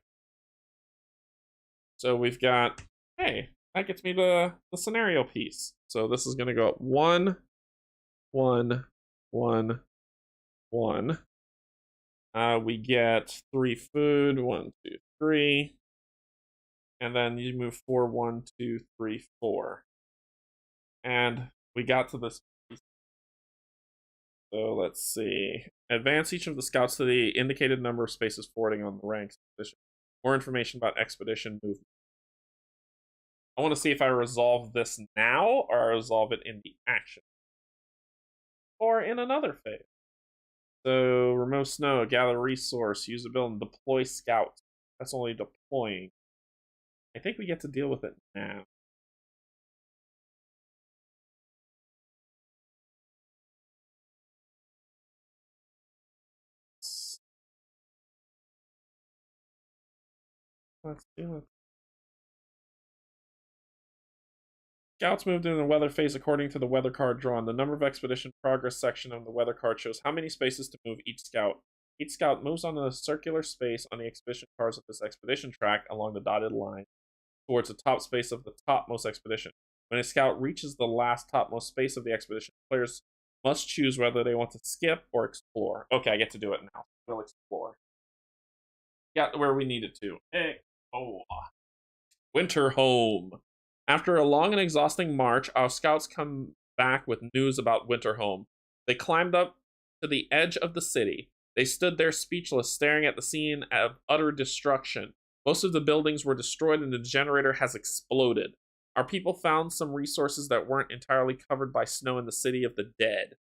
So we've got, hey, that gets me the scenario piece. So this is going to go up 1, 1, 1, 1. We get 3 food, 1, 2, 3. And then you move 4, 1, 2, 3, 4. And we got to this piece. So let's see. Advance each of the scouts to the indicated number of spaces forwarding on the ranks. More information about expedition movement. I want to see if I resolve this now or I resolve it in the action. Or in another phase. So remove snow, gather resource, use a building, deploy scouts. That's only deploying. I think we get to deal with it now. Let's do it. Scouts moved in the weather phase according to the weather card drawn. The number of expedition progress section of the weather card shows how many spaces to move each scout. Each scout moves on a circular space on the expedition cards of this expedition track along the dotted line towards the top space of the topmost expedition. When a scout reaches the last topmost space of the expedition, players must choose whether they want to skip or explore. Okay, I get to do it now. We'll explore. Got where we needed to. Hey, oh, winter home. After a long and exhausting march, our scouts come back with news about Winterhome. They climbed up to the edge of the city. They stood there speechless, staring at the scene of utter destruction. Most of the buildings were destroyed and the generator has exploded. Our people found some resources that weren't entirely covered by snow in the city of the dead.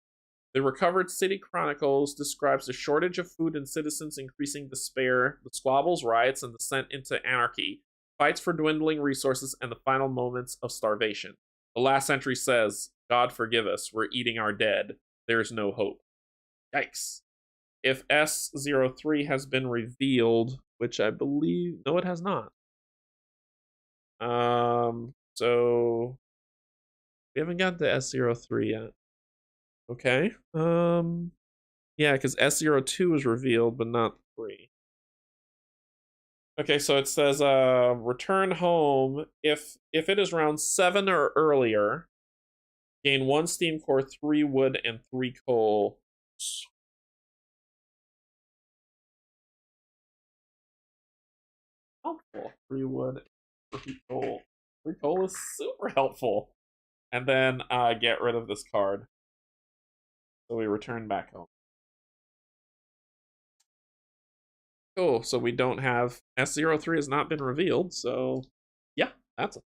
The recovered city chronicles describes the shortage of food and citizens' increasing despair, the squabbles, riots, and descent into anarchy. Fights for dwindling resources, and the final moments of starvation. The last entry says, God forgive us, we're eating our dead. There's no hope. Yikes. If S03 has been revealed, which I believe... No, it has not. So... We haven't got to S03 yet. Okay. Yeah, because S02 was revealed, but not 3. Okay, so it says return home if it is round 7 or earlier. Gain 1 steam core, 3 wood, and 3 coal. Helpful. 3 wood, 3 coal. 3 coal is super helpful. And then get rid of this card. So we return back home. Cool, so we don't have... S03 has not been revealed, so... Yeah, that's it.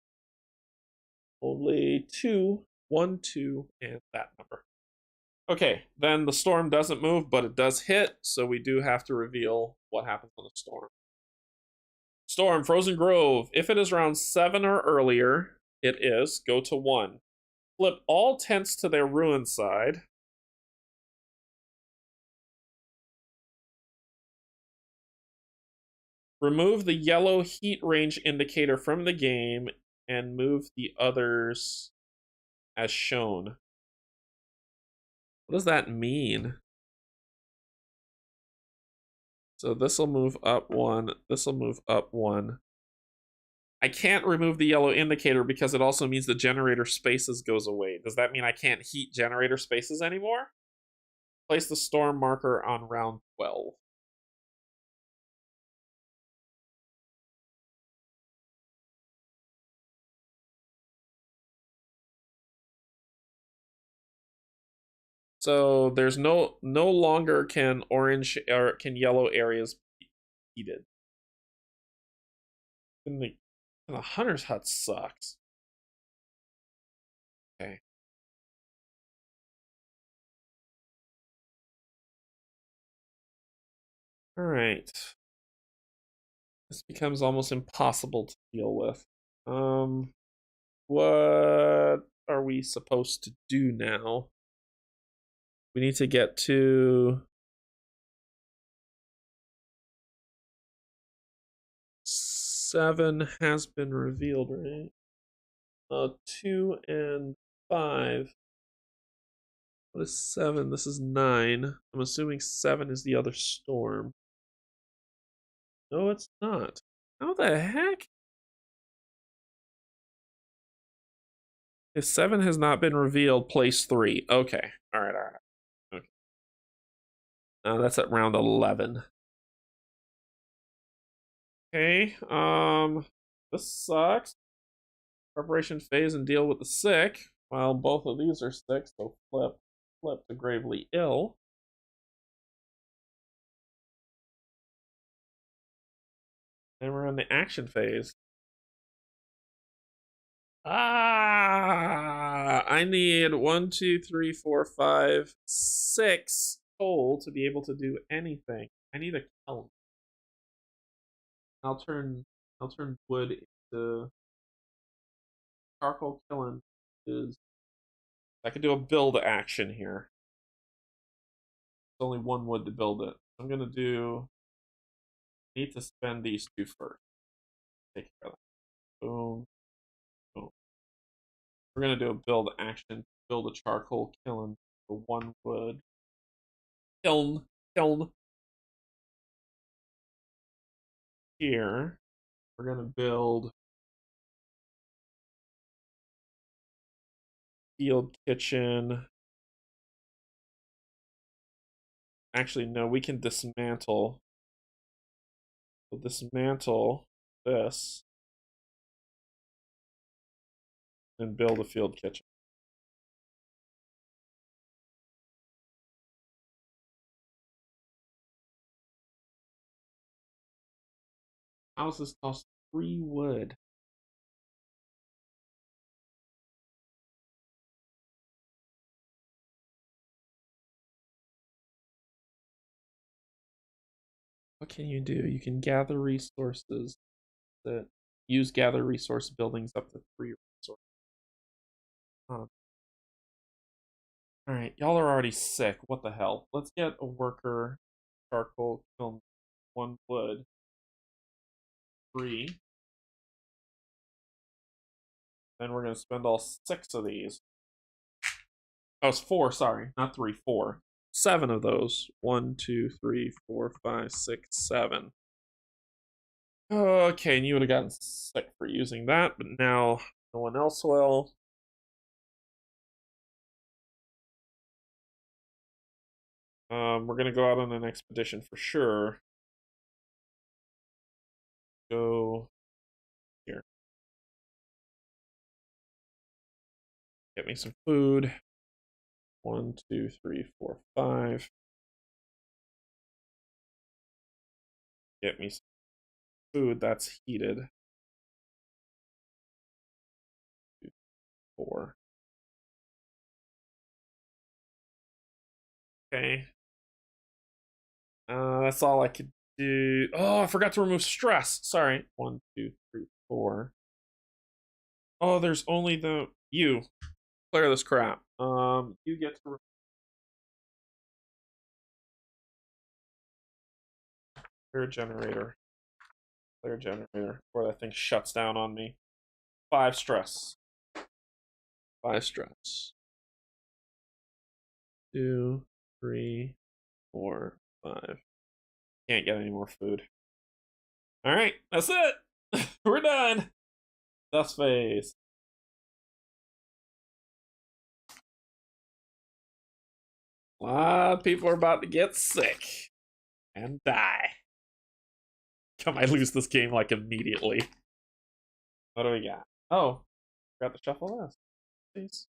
Only 2, 1, 2, and that number. Okay, then the storm doesn't move, but it does hit, so we do have to reveal what happens on the storm. Storm, Frozen Grove. If it is round 7 or earlier, it is. Go to 1. Flip all tents to their ruin side. Remove the yellow heat range indicator from the game and move the others as shown. What does that mean? So this will move up 1. This will move up 1. I can't remove the yellow indicator because it also means the generator spaces goes away. Does that mean I can't heat generator spaces anymore? Place the storm marker on round 12. So there's no longer can orange or can yellow areas be heated. And the hunter's hut sucks. Okay. All right. This becomes almost impossible to deal with. What are we supposed to do now? We need to get to 7 has been revealed, right? 2 and 5. What is 7? This is 9. I'm assuming 7 is the other storm. No, it's not. How the heck? If 7 has not been revealed, place 3. Okay. Alright. Okay. That's at round 11. Okay. This sucks. Preparation phase and deal with the sick. Well, both of these are sick, so flip to gravely ill. And we're in the action phase. I need 1, 2, 3, 4, 5, 6 coal to be able to do anything. I need a kiln. I'll turn wood into charcoal kiln. I could do a build action here. There's only 1 wood to build it. I'm gonna need to spend these 2 first. Take care of that. Boom. Boom. We're gonna do a build action. Build a charcoal kiln for 1 wood. Kiln. Here. We're gonna build field kitchen. Actually, no, we can dismantle. We'll dismantle this and build a field kitchen. Houses cost 3 wood. What can you do? You can gather resources that use gather resource buildings up to 3 resources. Alright, y'all are already sick. What the hell? Let's get a worker, charcoal, kiln, 1 wood, 3. Then we're going to spend all 6 of these. Oh, it's 4, sorry. Not 3, 4. 7 of those. 1, 2, 3, 4, 5, 6, 7. Okay, and you would have gotten sick for using that, but now no one else will. We're gonna go out on an expedition for sure. Go here. Get me some food. 1, 2, 3, 4, 5. Get me some food that's heated. 2, 4. Okay. That's all I could do. Oh, I forgot to remove stress. Sorry. 1, 2, 3, 4. Oh, there's only you. Clear this crap. You get to clear generator. Clear generator. Before that thing shuts down on me. 5 stress. 5 stress. 2, 3, 4, 5. Can't get any more food. Alright, that's it. We're done. Dust phase. A lot of people are about to get sick and die. I might lose this game like immediately. What do we got? Oh, forgot to shuffle this. Please.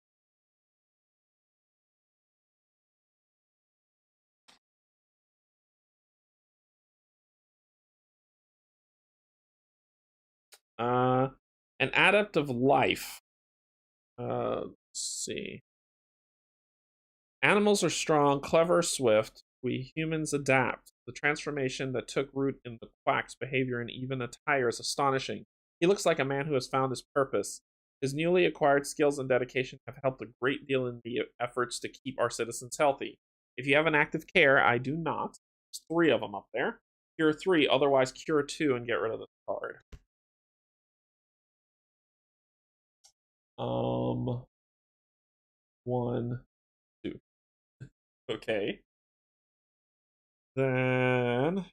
An adept of life. Let's see. Animals are strong, clever, swift. We humans adapt. The transformation that took root in the quack's behavior and even attire is astonishing. He looks like a man who has found his purpose. His newly acquired skills and dedication have helped a great deal in the efforts to keep our citizens healthy. If you have an active care, I do not. There's 3 of them up there. Cure 3, otherwise cure 2 and get rid of the card. 1, 2. Okay. Then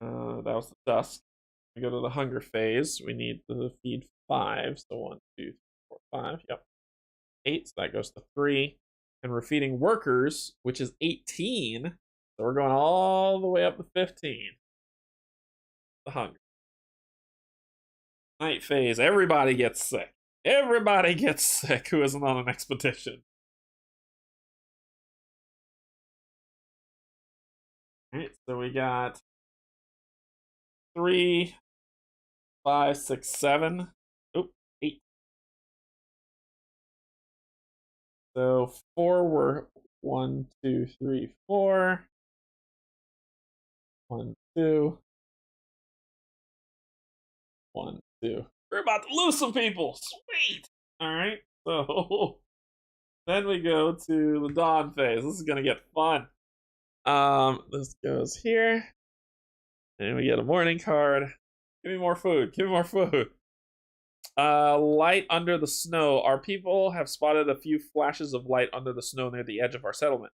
that was the dusk. We go to the hunger phase. We need to feed 5. So 1, 2, 3, 4, 5. Yep. 8. So that goes to 3. And we're feeding workers, which is 18. So we're going all the way up to 15. The hunger. Night phase. Everybody gets sick. Everybody gets sick who isn't on an expedition. Alright, so we got 3, 5, 6, 7. Oop, 8. So 4 were 1, 2, 3, 4. 1, 2. 1, 2. We're about to lose some people. Sweet. All right. So then we go to the dawn phase. This is gonna get fun. This goes here, and we get a morning card. Give me more food. Give me more food. Light under the snow. Our people have spotted a few flashes of light under the snow near the edge of our settlement.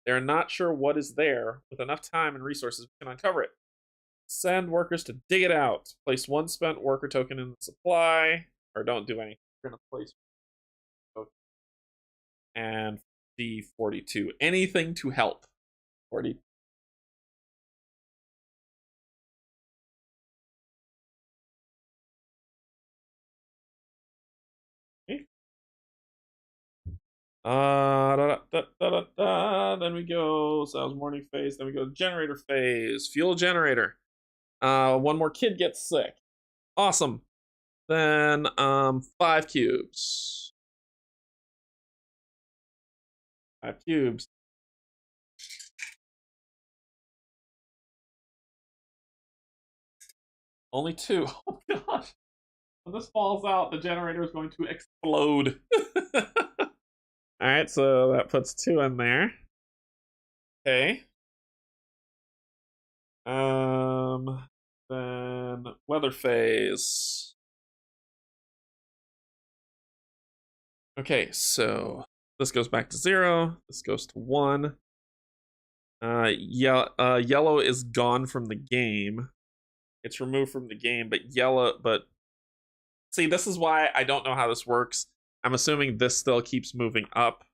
They are not sure what is there. With enough time and resources, we can uncover it. Send workers to dig it out. Place 1 spent worker token in the supply. Or don't do anything. We're going to place token. And D42. Anything to help. 40. Okay. Then we go. So that was morning phase. Then we go to generator phase. Fuel generator. 1 more kid gets sick. Awesome. Then 5 cubes. 5 cubes. Only 2. Oh gosh. When this falls out, the generator is going to explode. Alright, so that puts 2 in there. Okay. Then weather phase. Okay, so this goes back to 0. This goes to 1. Yellow is gone from the game. It's removed from the game, but see, this is why I don't know how this works. I'm assuming this still keeps moving up.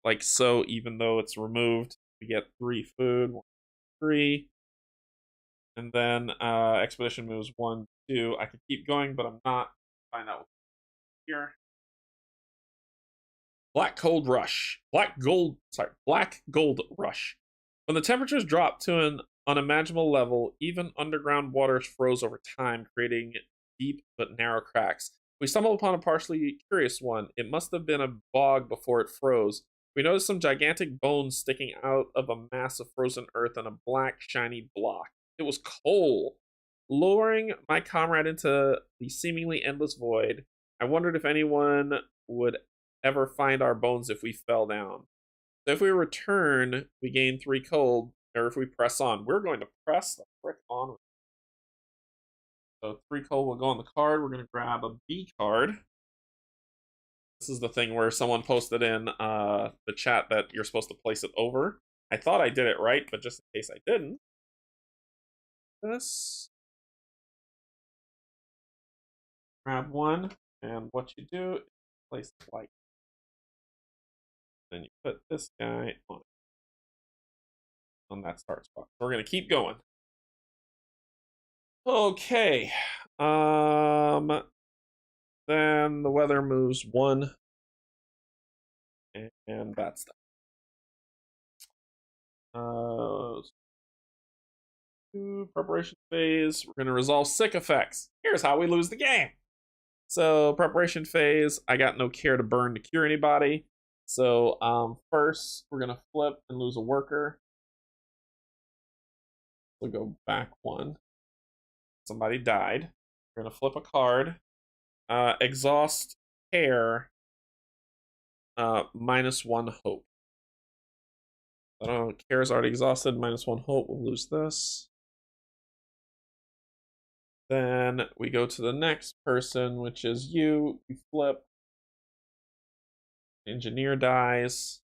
Like so, even though it's removed, we get 3 food. 1, 3. And then expedition moves 1, 2. I could keep going, but I'm not. Find out here. Black gold rush. Black gold rush. When the temperatures dropped to an unimaginable level, even underground waters froze over time, creating deep but narrow cracks. We stumbled upon a partially curious one. It must have been a bog before it froze. We noticed some gigantic bones sticking out of a mass of frozen earth on a black, shiny block. It was coal. Luring my comrade into the seemingly endless void, I wondered if anyone would ever find our bones if we fell down. So if we return, we gain 3 cold, or if we press on. We're going to press the frick on. So 3 cold will go on the card. We're going to grab a B card. This is the thing where someone posted in the chat that you're supposed to place it over. I thought I did it right, but just in case I didn't. This. Grab 1, and what you do is place it like. Then you put this guy on that start spot. So we're going to keep going. Okay. Then the weather moves 1. And that's that. 2 preparation phase. We're going to resolve sick effects. Here's how we lose the game. So preparation phase, I got no care to burn to cure anybody. So first we're gonna flip and lose a worker. We'll go back 1. Somebody died. We're gonna flip a card. Exhaust care. -1 hope. I don't know, care is already exhausted, -1 hope, we'll lose this. Then we go to the next person, which is you. You flip. Engineer dies.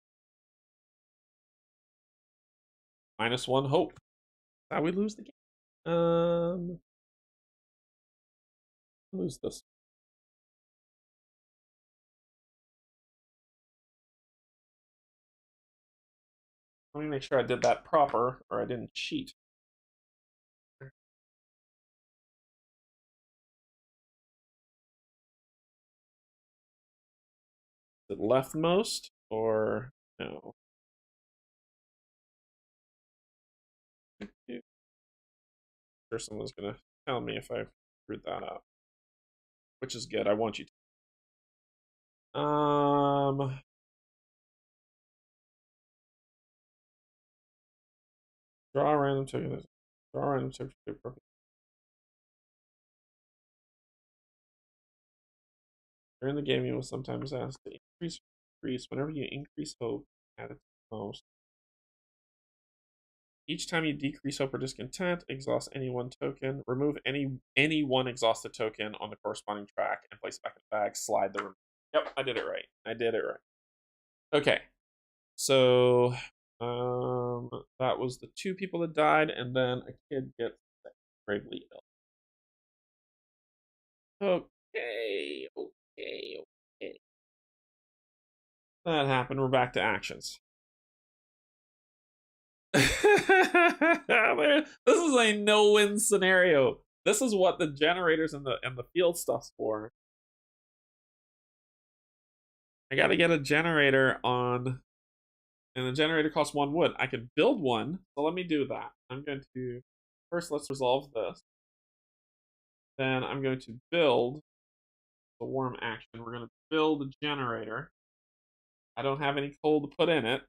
-1 hope. Now we lose the game. Lose this. Let me make sure I did that proper, or I didn't cheat. Is it leftmost, or no? Sure, someone's gonna tell me if I screwed that up, which is good. I want you to. Draw a random token. Draw a random token. During the game, you will sometimes ask to increase. Whenever you increase hope, add it to most. Each time you decrease hope or discontent, exhaust any one token. Remove any one exhausted token on the corresponding track and place it back in the bag. Slide the. Yep, I did it right. I did it right. Okay, so that was the 2 people that died, and then a kid gets gravely ill. Okay. That happened. We're back to actions. This is a no-win scenario. This is what the generators and the field stuff's for. I gotta get a generator on, and the generator costs 1 wood. I could build one, so let me do that. I'm going to first let's resolve this. Then I'm going to build the warm action. We're gonna build a generator. I don't have any coal to put in it.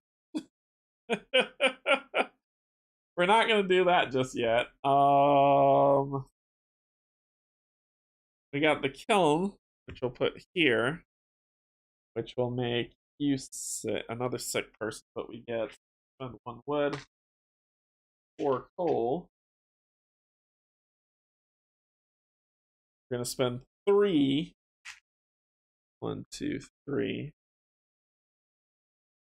We're not gonna do that just yet. We got the kiln, which we'll put here, which will make you another sick person, but we get 1 wood, 4 coal. We're gonna spend 3. 1, 2, 3.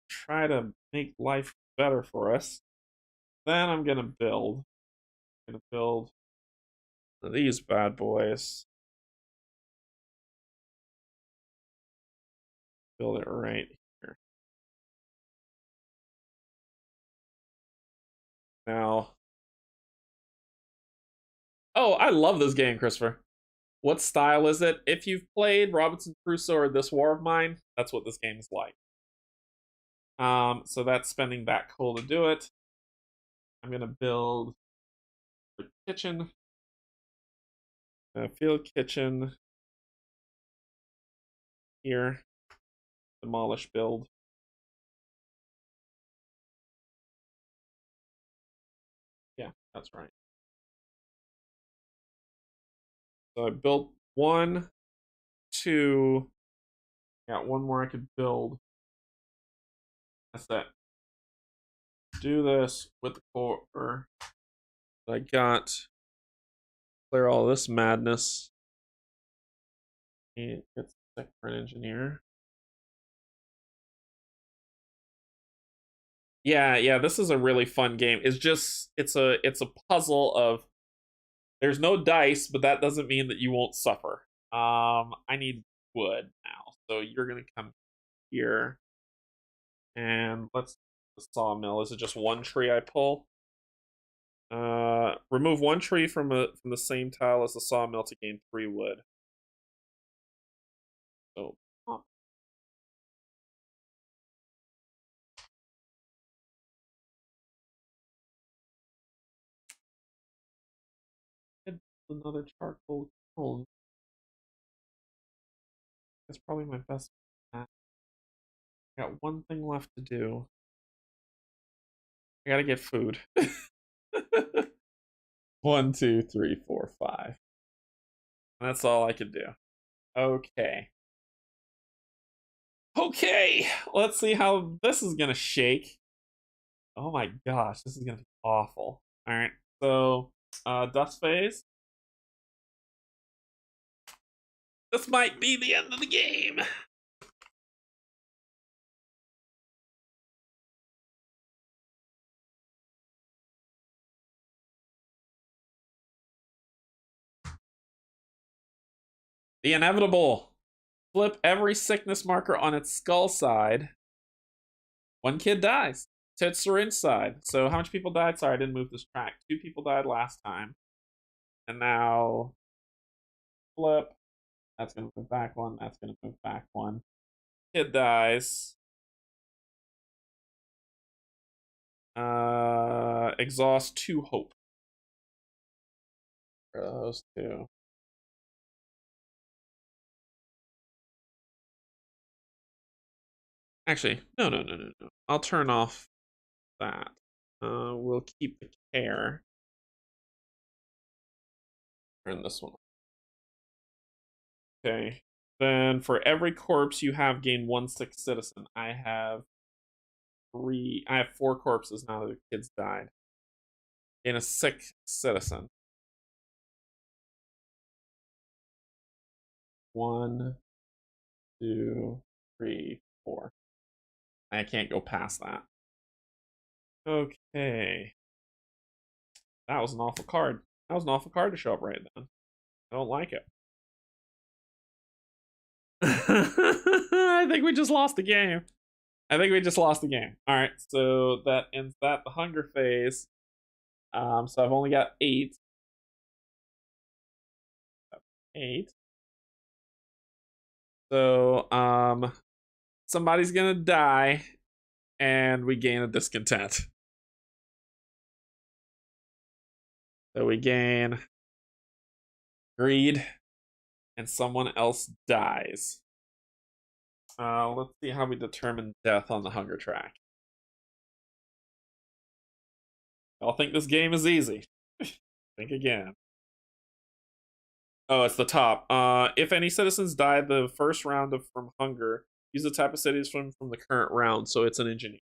Try to make life better for us. Then I'm gonna build. I'm gonna build these bad boys. Build it right here. Now. Oh, I love this game, Christopher. What style is it? If you've played Robinson Crusoe or This War of Mine, that's what this game is like. So that's spending that coal to do it. I'm gonna build the kitchen, field kitchen here. Demolish build. Yeah, that's right. So I built 1, 2. Got 1 more I could build. That's that. Do this with the core. I got clear all this madness. And it's sick for an engineer. Yeah, this is a really fun game. It's just it's a puzzle of there's no dice, but that doesn't mean that you won't suffer. I need wood now. So you're gonna come here. And let's the sawmill. Is it just 1 tree I pull? Remove 1 tree from the same tile as the sawmill to gain 3 wood. So another charcoal kiln. That's probably my best. I got 1 thing left to do. I gotta get food. 1, 2, 3, 4, 5. That's all I could do. Okay. Okay, let's see how this is gonna shake. Oh my gosh, this is gonna be awful. Alright, so dust phase. This might be the end of the game. The inevitable. Flip every sickness marker on its skull side. One kid dies. Tits are inside. So how much people died? Sorry, I didn't move this track. 2 people died last time. And now flip. That's going to move back 1. That's going to move back 1. Kid dies. Exhaust 2 hope. For those 2. Actually, no. I'll turn off that. We'll keep the care. Turn this one off. Okay. Then for every corpse you have, gain 1 sick citizen. I have 4 corpses now that the kids died. Gain a sick citizen. 1, 2, 3, 4. I can't go past that. Okay. That was an awful card. That was an awful card to show up right then. I don't like it. I think we just lost the game. Alright, so that ends that. The hunger phase. So I've only got 8. 8. So, somebody's gonna die, and we gain a discontent. So we gain greed, and someone else dies. Let's see how we determine death on the hunger track. Y'all think this game is easy? Think again. Oh, it's the top. If any citizens die the first round from hunger, use the type of cities from the current round. So it's an engineer.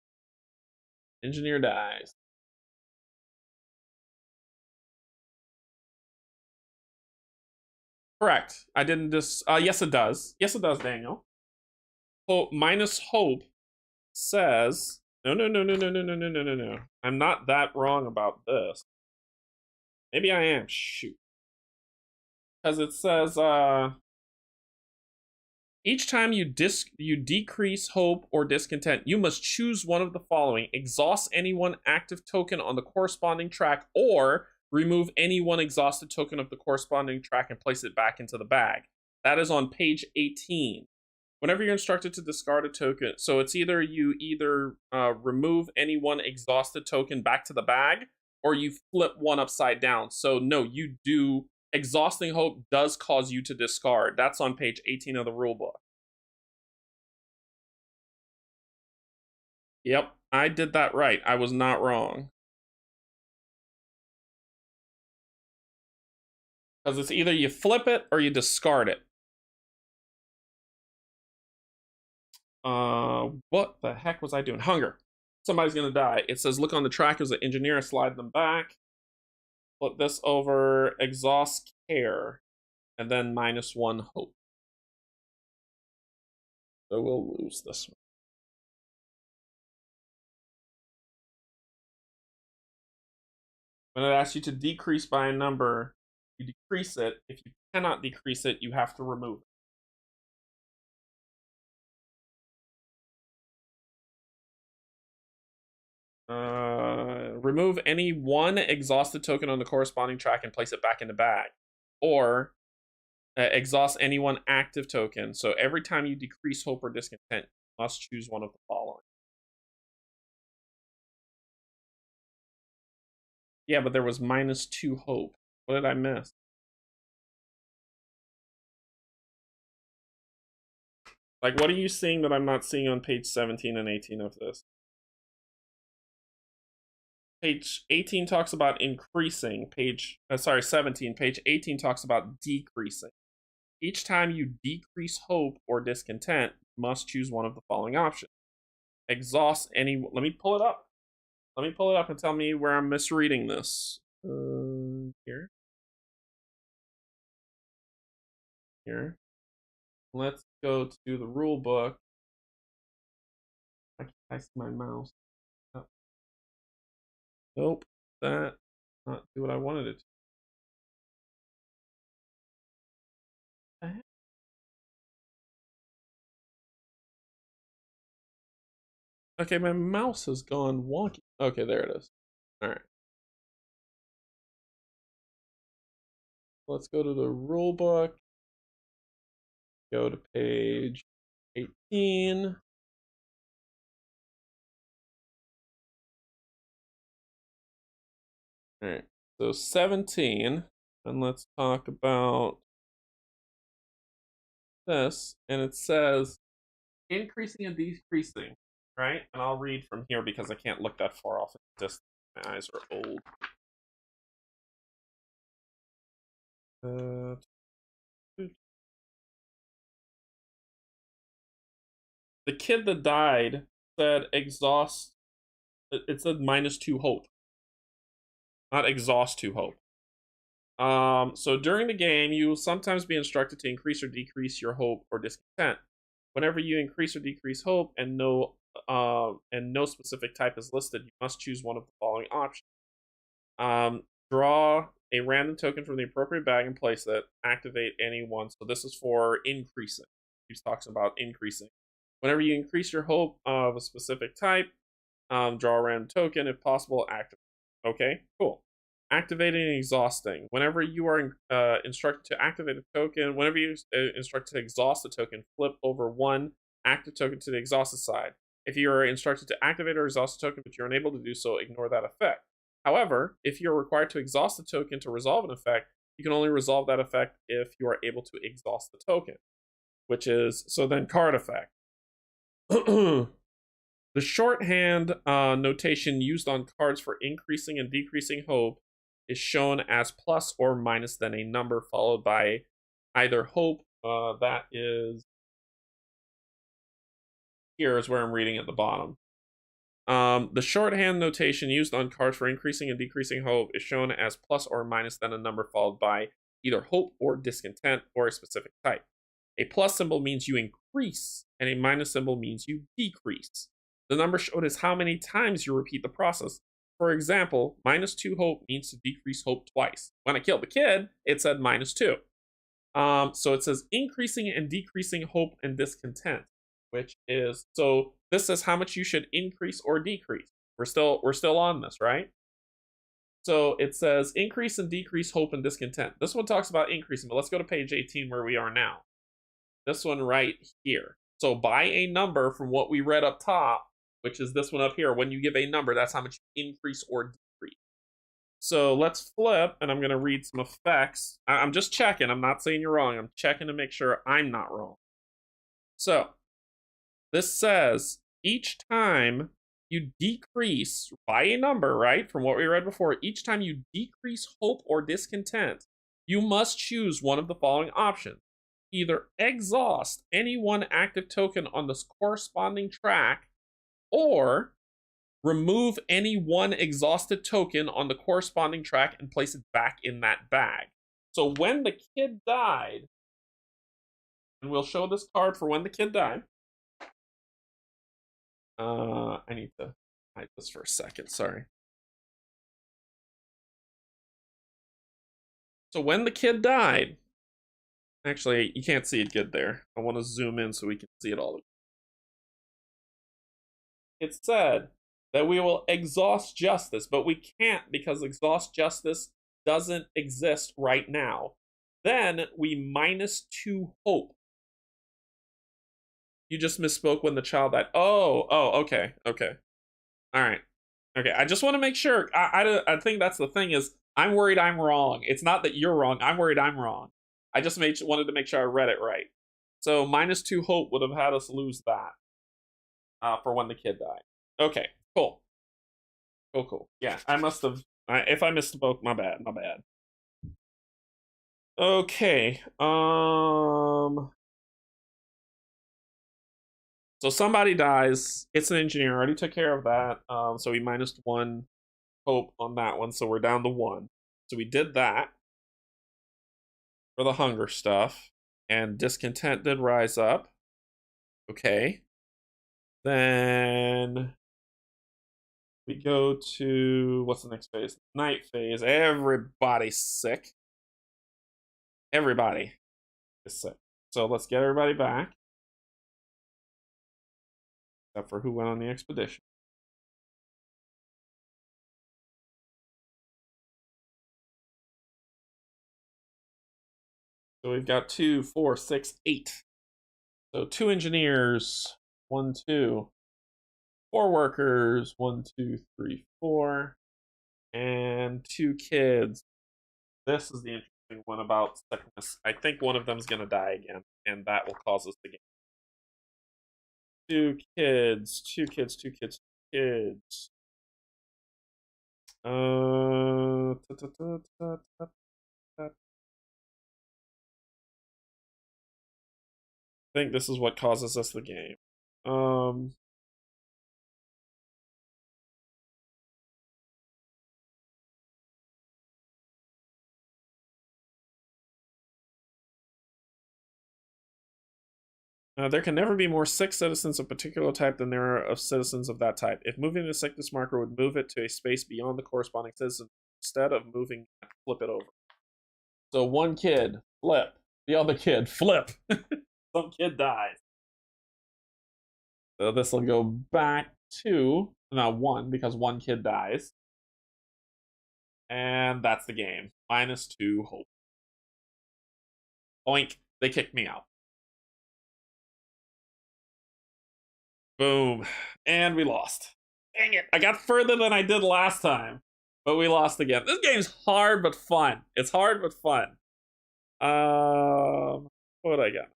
Engineer dies. Correct. I didn't just. Yes, it does. Yes, it does, Daniel. Hope minus hope says no. I'm not that wrong about this. Maybe I am. Shoot. Because it says each time you decrease hope or discontent, you must choose one of the following: exhaust any one active token on the corresponding track, or remove any one exhausted token of the corresponding track and place it back into the bag. That is on page 18. Whenever you're instructed to discard a token, so it's either you remove any one exhausted token back to the bag, or you flip one upside down. So no, you do. Exhausting hope does cause you to discard. That's on page 18 of the rulebook. Yep, I did that right. I was not wrong. Because it's either you flip it or you discard it. What the heck was I doing? Hunger. Somebody's gonna die. It says look on the track as an engineer, slide them back. Flip this over, exhaust care, and then -1 hope. So we'll lose this one. When it asks you to decrease by a number, you decrease it. If you cannot decrease it, you have to remove it. Remove any one exhausted token on the corresponding track and place it back in the bag. Or exhaust any one active token. So every time you decrease hope or discontent, you must choose one of the following. Yeah, but there was -2 hope. What did I miss? Like, what are you seeing that I'm not seeing on page 17 and 18 of this? Page 18 talks about increasing. 17. Page 18 talks about decreasing. each time you decrease hope or discontent, you must choose one of the following options. Exhaust any... Let me pull it up. Let me pull it up and tell me where I'm misreading this. Here. Here. Let's go to the rule book. I see my mouse. Oh. Nope. That not do what I wanted it to. Okay, my mouse has gone wonky. Okay, there it is. All right. Let's go to the rule book. Go to page 18. All right. So 17, and let's talk about this. And it says increasing and decreasing, right? And I'll read from here because I can't look that far off. Just my eyes are old. The kid that died said exhaust. It said -2 hope, not exhaust 2 hope. So during the game, you will sometimes be instructed to increase or decrease your hope or discontent. Whenever you increase or decrease hope and no specific type is listed, you must choose one of the following options. Draw a random token from the appropriate bag and place it. Activate any one. So this is for increasing. He's talking about increasing. Whenever you increase your hope of a specific type, draw a random token. If possible, activate. Okay, cool. Activating and exhausting. Whenever you are instructed to activate a token, whenever you instructed to exhaust a token, flip over one active token to the exhausted side. If you are instructed to activate or exhaust a token but you're unable to do so, ignore that effect. However, if you're required to exhaust a token to resolve an effect, you can only resolve that effect if you are able to exhaust the token, which is, so then card effect. The shorthand notation used on cards for increasing and decreasing hope is shown as plus or minus then a number followed by either hope, that is, here is where I'm reading at the bottom. The shorthand notation used on cards for increasing and decreasing hope is shown as plus or minus then a number followed by either hope or discontent or a specific type. A plus symbol means you increase, and a minus symbol means you decrease. The number showed is how many times you repeat the process. For example, -2 hope means to decrease hope twice. When I killed the kid, it said -2. So it says increasing and decreasing hope and discontent, which is, so this says how much you should increase or decrease. We're still on this, right? So it says increase and decrease hope and discontent. This one talks about increasing, but let's go to page 18 where we are now. This one right here. So by a number from what we read up top, which is this one up here, when you give a number, that's how much you increase or decrease. So let's flip, and I'm going to read some effects. I'm just checking. I'm not saying you're wrong. I'm checking to make sure I'm not wrong. So this says each time you decrease by a number, right, from what we read before, each time you decrease hope or discontent, you must choose one of the following options. Either exhaust any one active token on this corresponding track, or remove any one exhausted token on the corresponding track and place it back in that bag. So when the kid died, and we'll show this card for when the kid died. I need to hide this for a second, sorry. So when the kid died, actually, you can't see it good there. I want to zoom in so we can see it all. It said that we will exhaust justice, but we can't because exhaust justice doesn't exist right now. Then we -2 hope. You just misspoke when the child died. Oh, okay. All right. Okay, I just want to make sure. I think that's the thing is, I'm worried I'm wrong. It's not that you're wrong. I'm worried I'm wrong. I just wanted to make sure I read it right. So -2 hope would have had us lose that for when the kid died. Okay, cool. Cool. Yeah, I must have. If I misspoke, my bad. Okay. So somebody dies. It's an engineer. I already took care of that. So we -1 hope on that one. So we're down to 1. So we did that for the hunger stuff. And discontent did rise up. Okay. Then we go to, what's the next phase? Night phase. Everybody's sick. Everybody is sick. So let's get everybody back. Except for who went on the expedition. So we've got 2, 4, 6, 8. So 2 engineers, 1, 2. 4 workers, 1, 2, 3, 4. And 2 kids. This is the interesting one about sickness. I think one of them's going to die again, and that will cause us to gain. 2 kids, 2 kids, 2 kids, 2 kids. I think this is what causes us the game. There can never be more sick citizens of a particular type than there are of citizens of that type. If moving the sickness marker would move it to a space beyond the corresponding citizen, instead of moving, flip it over. So 1 kid, flip. The other kid, flip. Some kid dies. So this will go back to, now 1, because 1 kid dies. And that's the game. -2 hope. Oink. They kicked me out. Boom. And we lost. Dang it. I got further than I did last time. But we lost again. This game's hard but fun. It's hard but fun. What I got?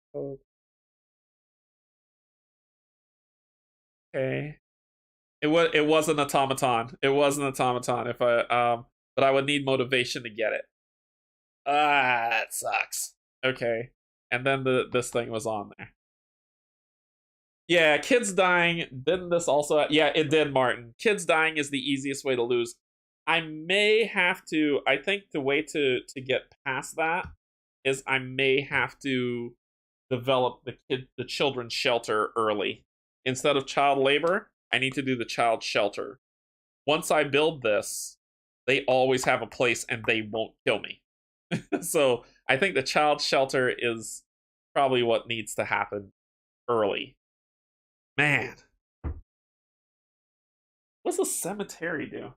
Okay. It was an automaton. It was an automaton. If I but I would need motivation to get it. That sucks. Okay. And then this thing was on there. Yeah, kids dying. Didn't this also? Yeah, it did, Martin. Kids dying is the easiest way to lose. I may have to. I think the way to get past that is I may have to develop the children's shelter early instead of child labor. I need to do the child shelter. Once I build this, they always have a place and they won't kill me. So I think the child shelter is probably what needs to happen early. Man. What's the cemetery do?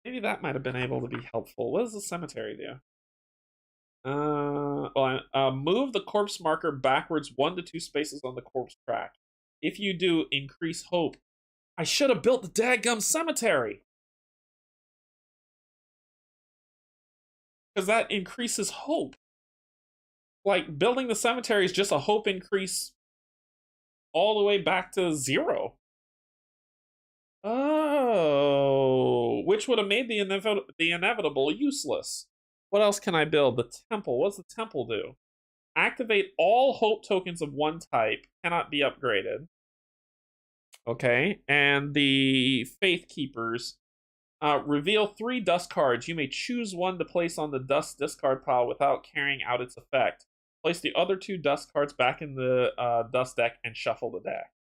Maybe that might have been able to be helpful. What does the cemetery do? Move the corpse marker backwards 1 to 2 spaces on the corpse track. If you do, increase hope. I should have built the dadgum cemetery. Because that increases hope. Like, building the cemetery is just a hope increase all the way back to 0. Oh, which would have made the inevitable useless. What else can I build? The temple. What does the temple do? Activate all hope tokens of 1 type. Cannot be upgraded. Okay, and the Faith Keepers. Reveal 3 dust cards. You may choose 1 to place on the dust discard pile without carrying out its effect. Place the other 2 dust cards back in the dust deck and shuffle the deck.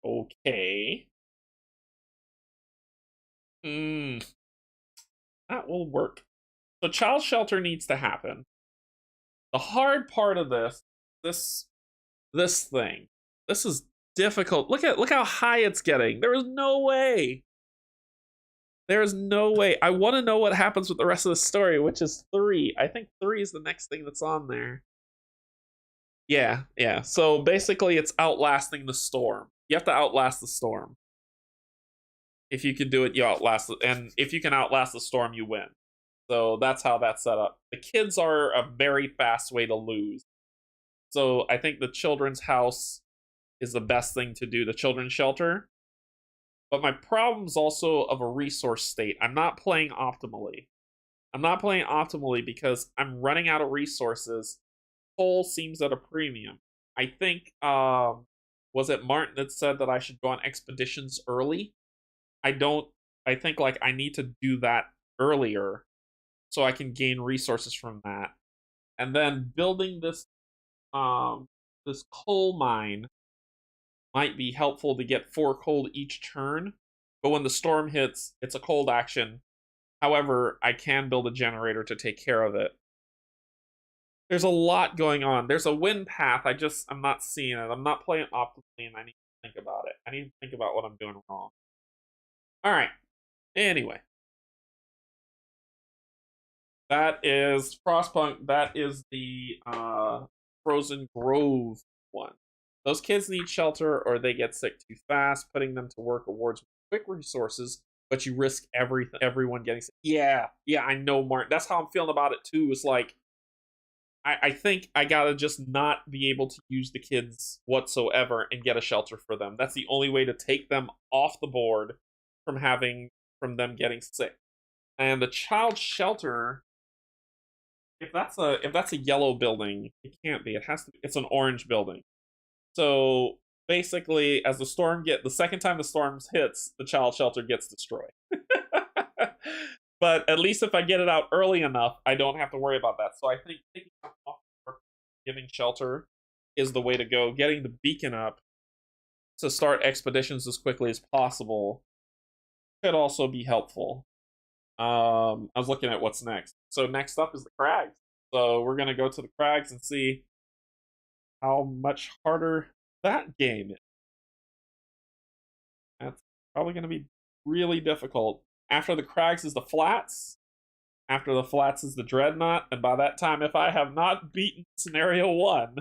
Okay. That will work. So child shelter needs to happen. The hard part of this thing. This is difficult. Look how high it's getting. There is no way. There is no way. I want to know what happens with the rest of the story, which is 3. I think 3 is the next thing that's on there. Yeah. So basically it's outlasting the storm. You have to outlast the storm. If you can do it, you outlast it. And if you can outlast the storm, you win. So that's how that's set up. The kids are a very fast way to lose. So I think the children's house is the best thing to do, the children's shelter. But my problem's also of a resource state. I'm not playing optimally. I'm not playing optimally because I'm running out of resources. Coal seems at a premium. I think was it Martin that said that I should go on expeditions early? I think like I need to do that earlier so I can gain resources from that. And then building this coal mine might be helpful to get 4 coal each turn. But when the storm hits, it's a cold action. However, I can build a generator to take care of it. There's a lot going on. There's a wind path. I'm not seeing it. I'm not playing optimally, and I need to think about it. I need to think about what I'm doing wrong. All right. Anyway. That is Frostpunk. That is the Frozen Grove one. Those kids need shelter or they get sick too fast. Putting them to work awards quick resources, but you risk everyone getting sick. Yeah, I know, Martin. That's how I'm feeling about it too. It's like I think I gotta just not be able to use the kids whatsoever and get a shelter for them. That's the only way to take them off the board from them getting sick. And the child shelter, if that's a yellow building, it can't be. It's an orange building. So basically, as the second time the storm hits, the child shelter gets destroyed. But at least if I get it out early enough, I don't have to worry about that. So I think taking off giving shelter is the way to go. Getting the beacon up to start expeditions as quickly as possible could also be helpful. I was looking at what's next. So next up is the crags. So we're gonna go to the crags and see how much harder that game is. That's probably gonna be really difficult. After the crags is the flats. After the flats is the dreadnought. And by that time, if I have not beaten scenario 1,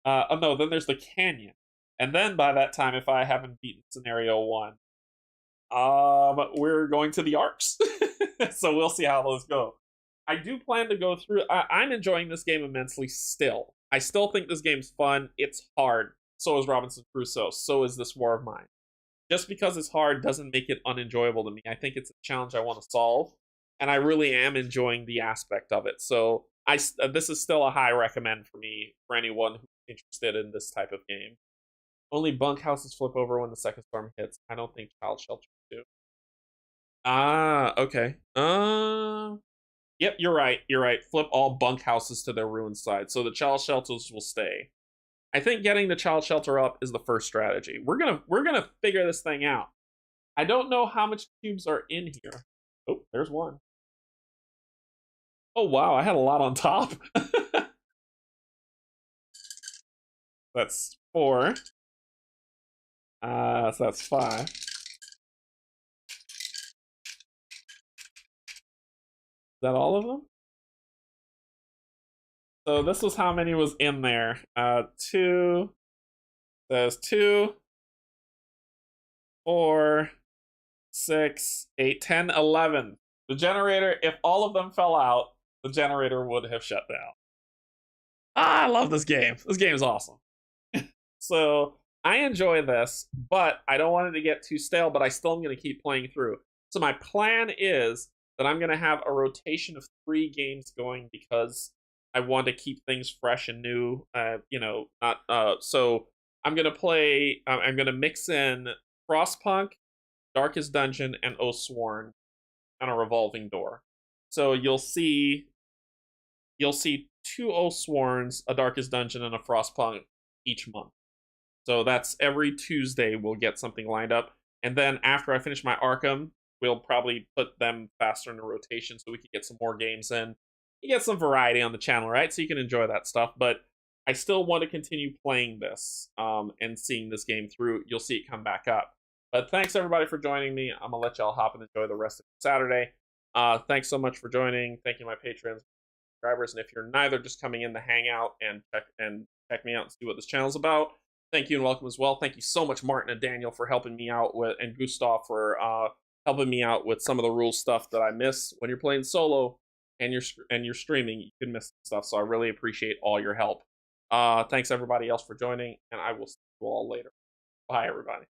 then there's the canyon. And then by that time, if I haven't beaten scenario 1, we're going to the arcs. So we'll see how those go. I do plan to go through. I'm enjoying this game immensely still. I still think this game's fun. It's hard. So is Robinson Crusoe. So is this War of Mine. Just because it's hard doesn't make it unenjoyable to me. I think it's a challenge I want to solve, and I really am enjoying the aspect of it. So this is still a high recommend for me for anyone who's interested in this type of game. Only bunkhouses flip over when the second storm hits. I don't think child shelters do. Okay. Yep, you're right. Flip all bunkhouses to their ruined side, so the child shelters will stay. I think getting the child shelter up is the first strategy. We're gonna figure this thing out. I don't know how much cubes are in here. Oh, there's one. Oh wow, I had a lot on top. That's 4. So that's 5. Is that all of them? So this was how many was in there. 2. There's 2, 4, 6, 8, 10, 11. The generator, if all of them fell out, the generator would have shut down. I love this game. This game is awesome. So I enjoy this, but I don't want it to get too stale, but I still am going to keep playing through. So my plan is that I'm going to have a rotation of 3 games going because I want to keep things fresh and new. So I'm going to play, I'm going to mix in Frostpunk, Darkest Dungeon, and Oathsworn on a revolving door. So you'll see 2 Oathsworns, a Darkest Dungeon, and a Frostpunk each month. So that's every Tuesday we'll get something lined up. And then after I finish my Arkham, we'll probably put them faster into rotation so we can get some more games in. You get some variety on the channel, right? So you can enjoy that stuff. But I still want to continue playing this and seeing this game through. You'll see it come back up. But thanks everybody for joining me. I'm gonna let y'all hop and enjoy the rest of Saturday. Thanks so much for joining. Thank you, my patrons, subscribers, and if you're neither, just coming in to hang out and check me out and see what this channel's about. Thank you and welcome as well. Thank you so much, Martin and Daniel, for helping me out with, and Gustav for helping me out with some of the rule stuff that I miss. When you're playing solo and you're streaming, you can miss stuff. So I really appreciate all your help. Thanks everybody else for joining, and I will see you all later. Bye, everybody.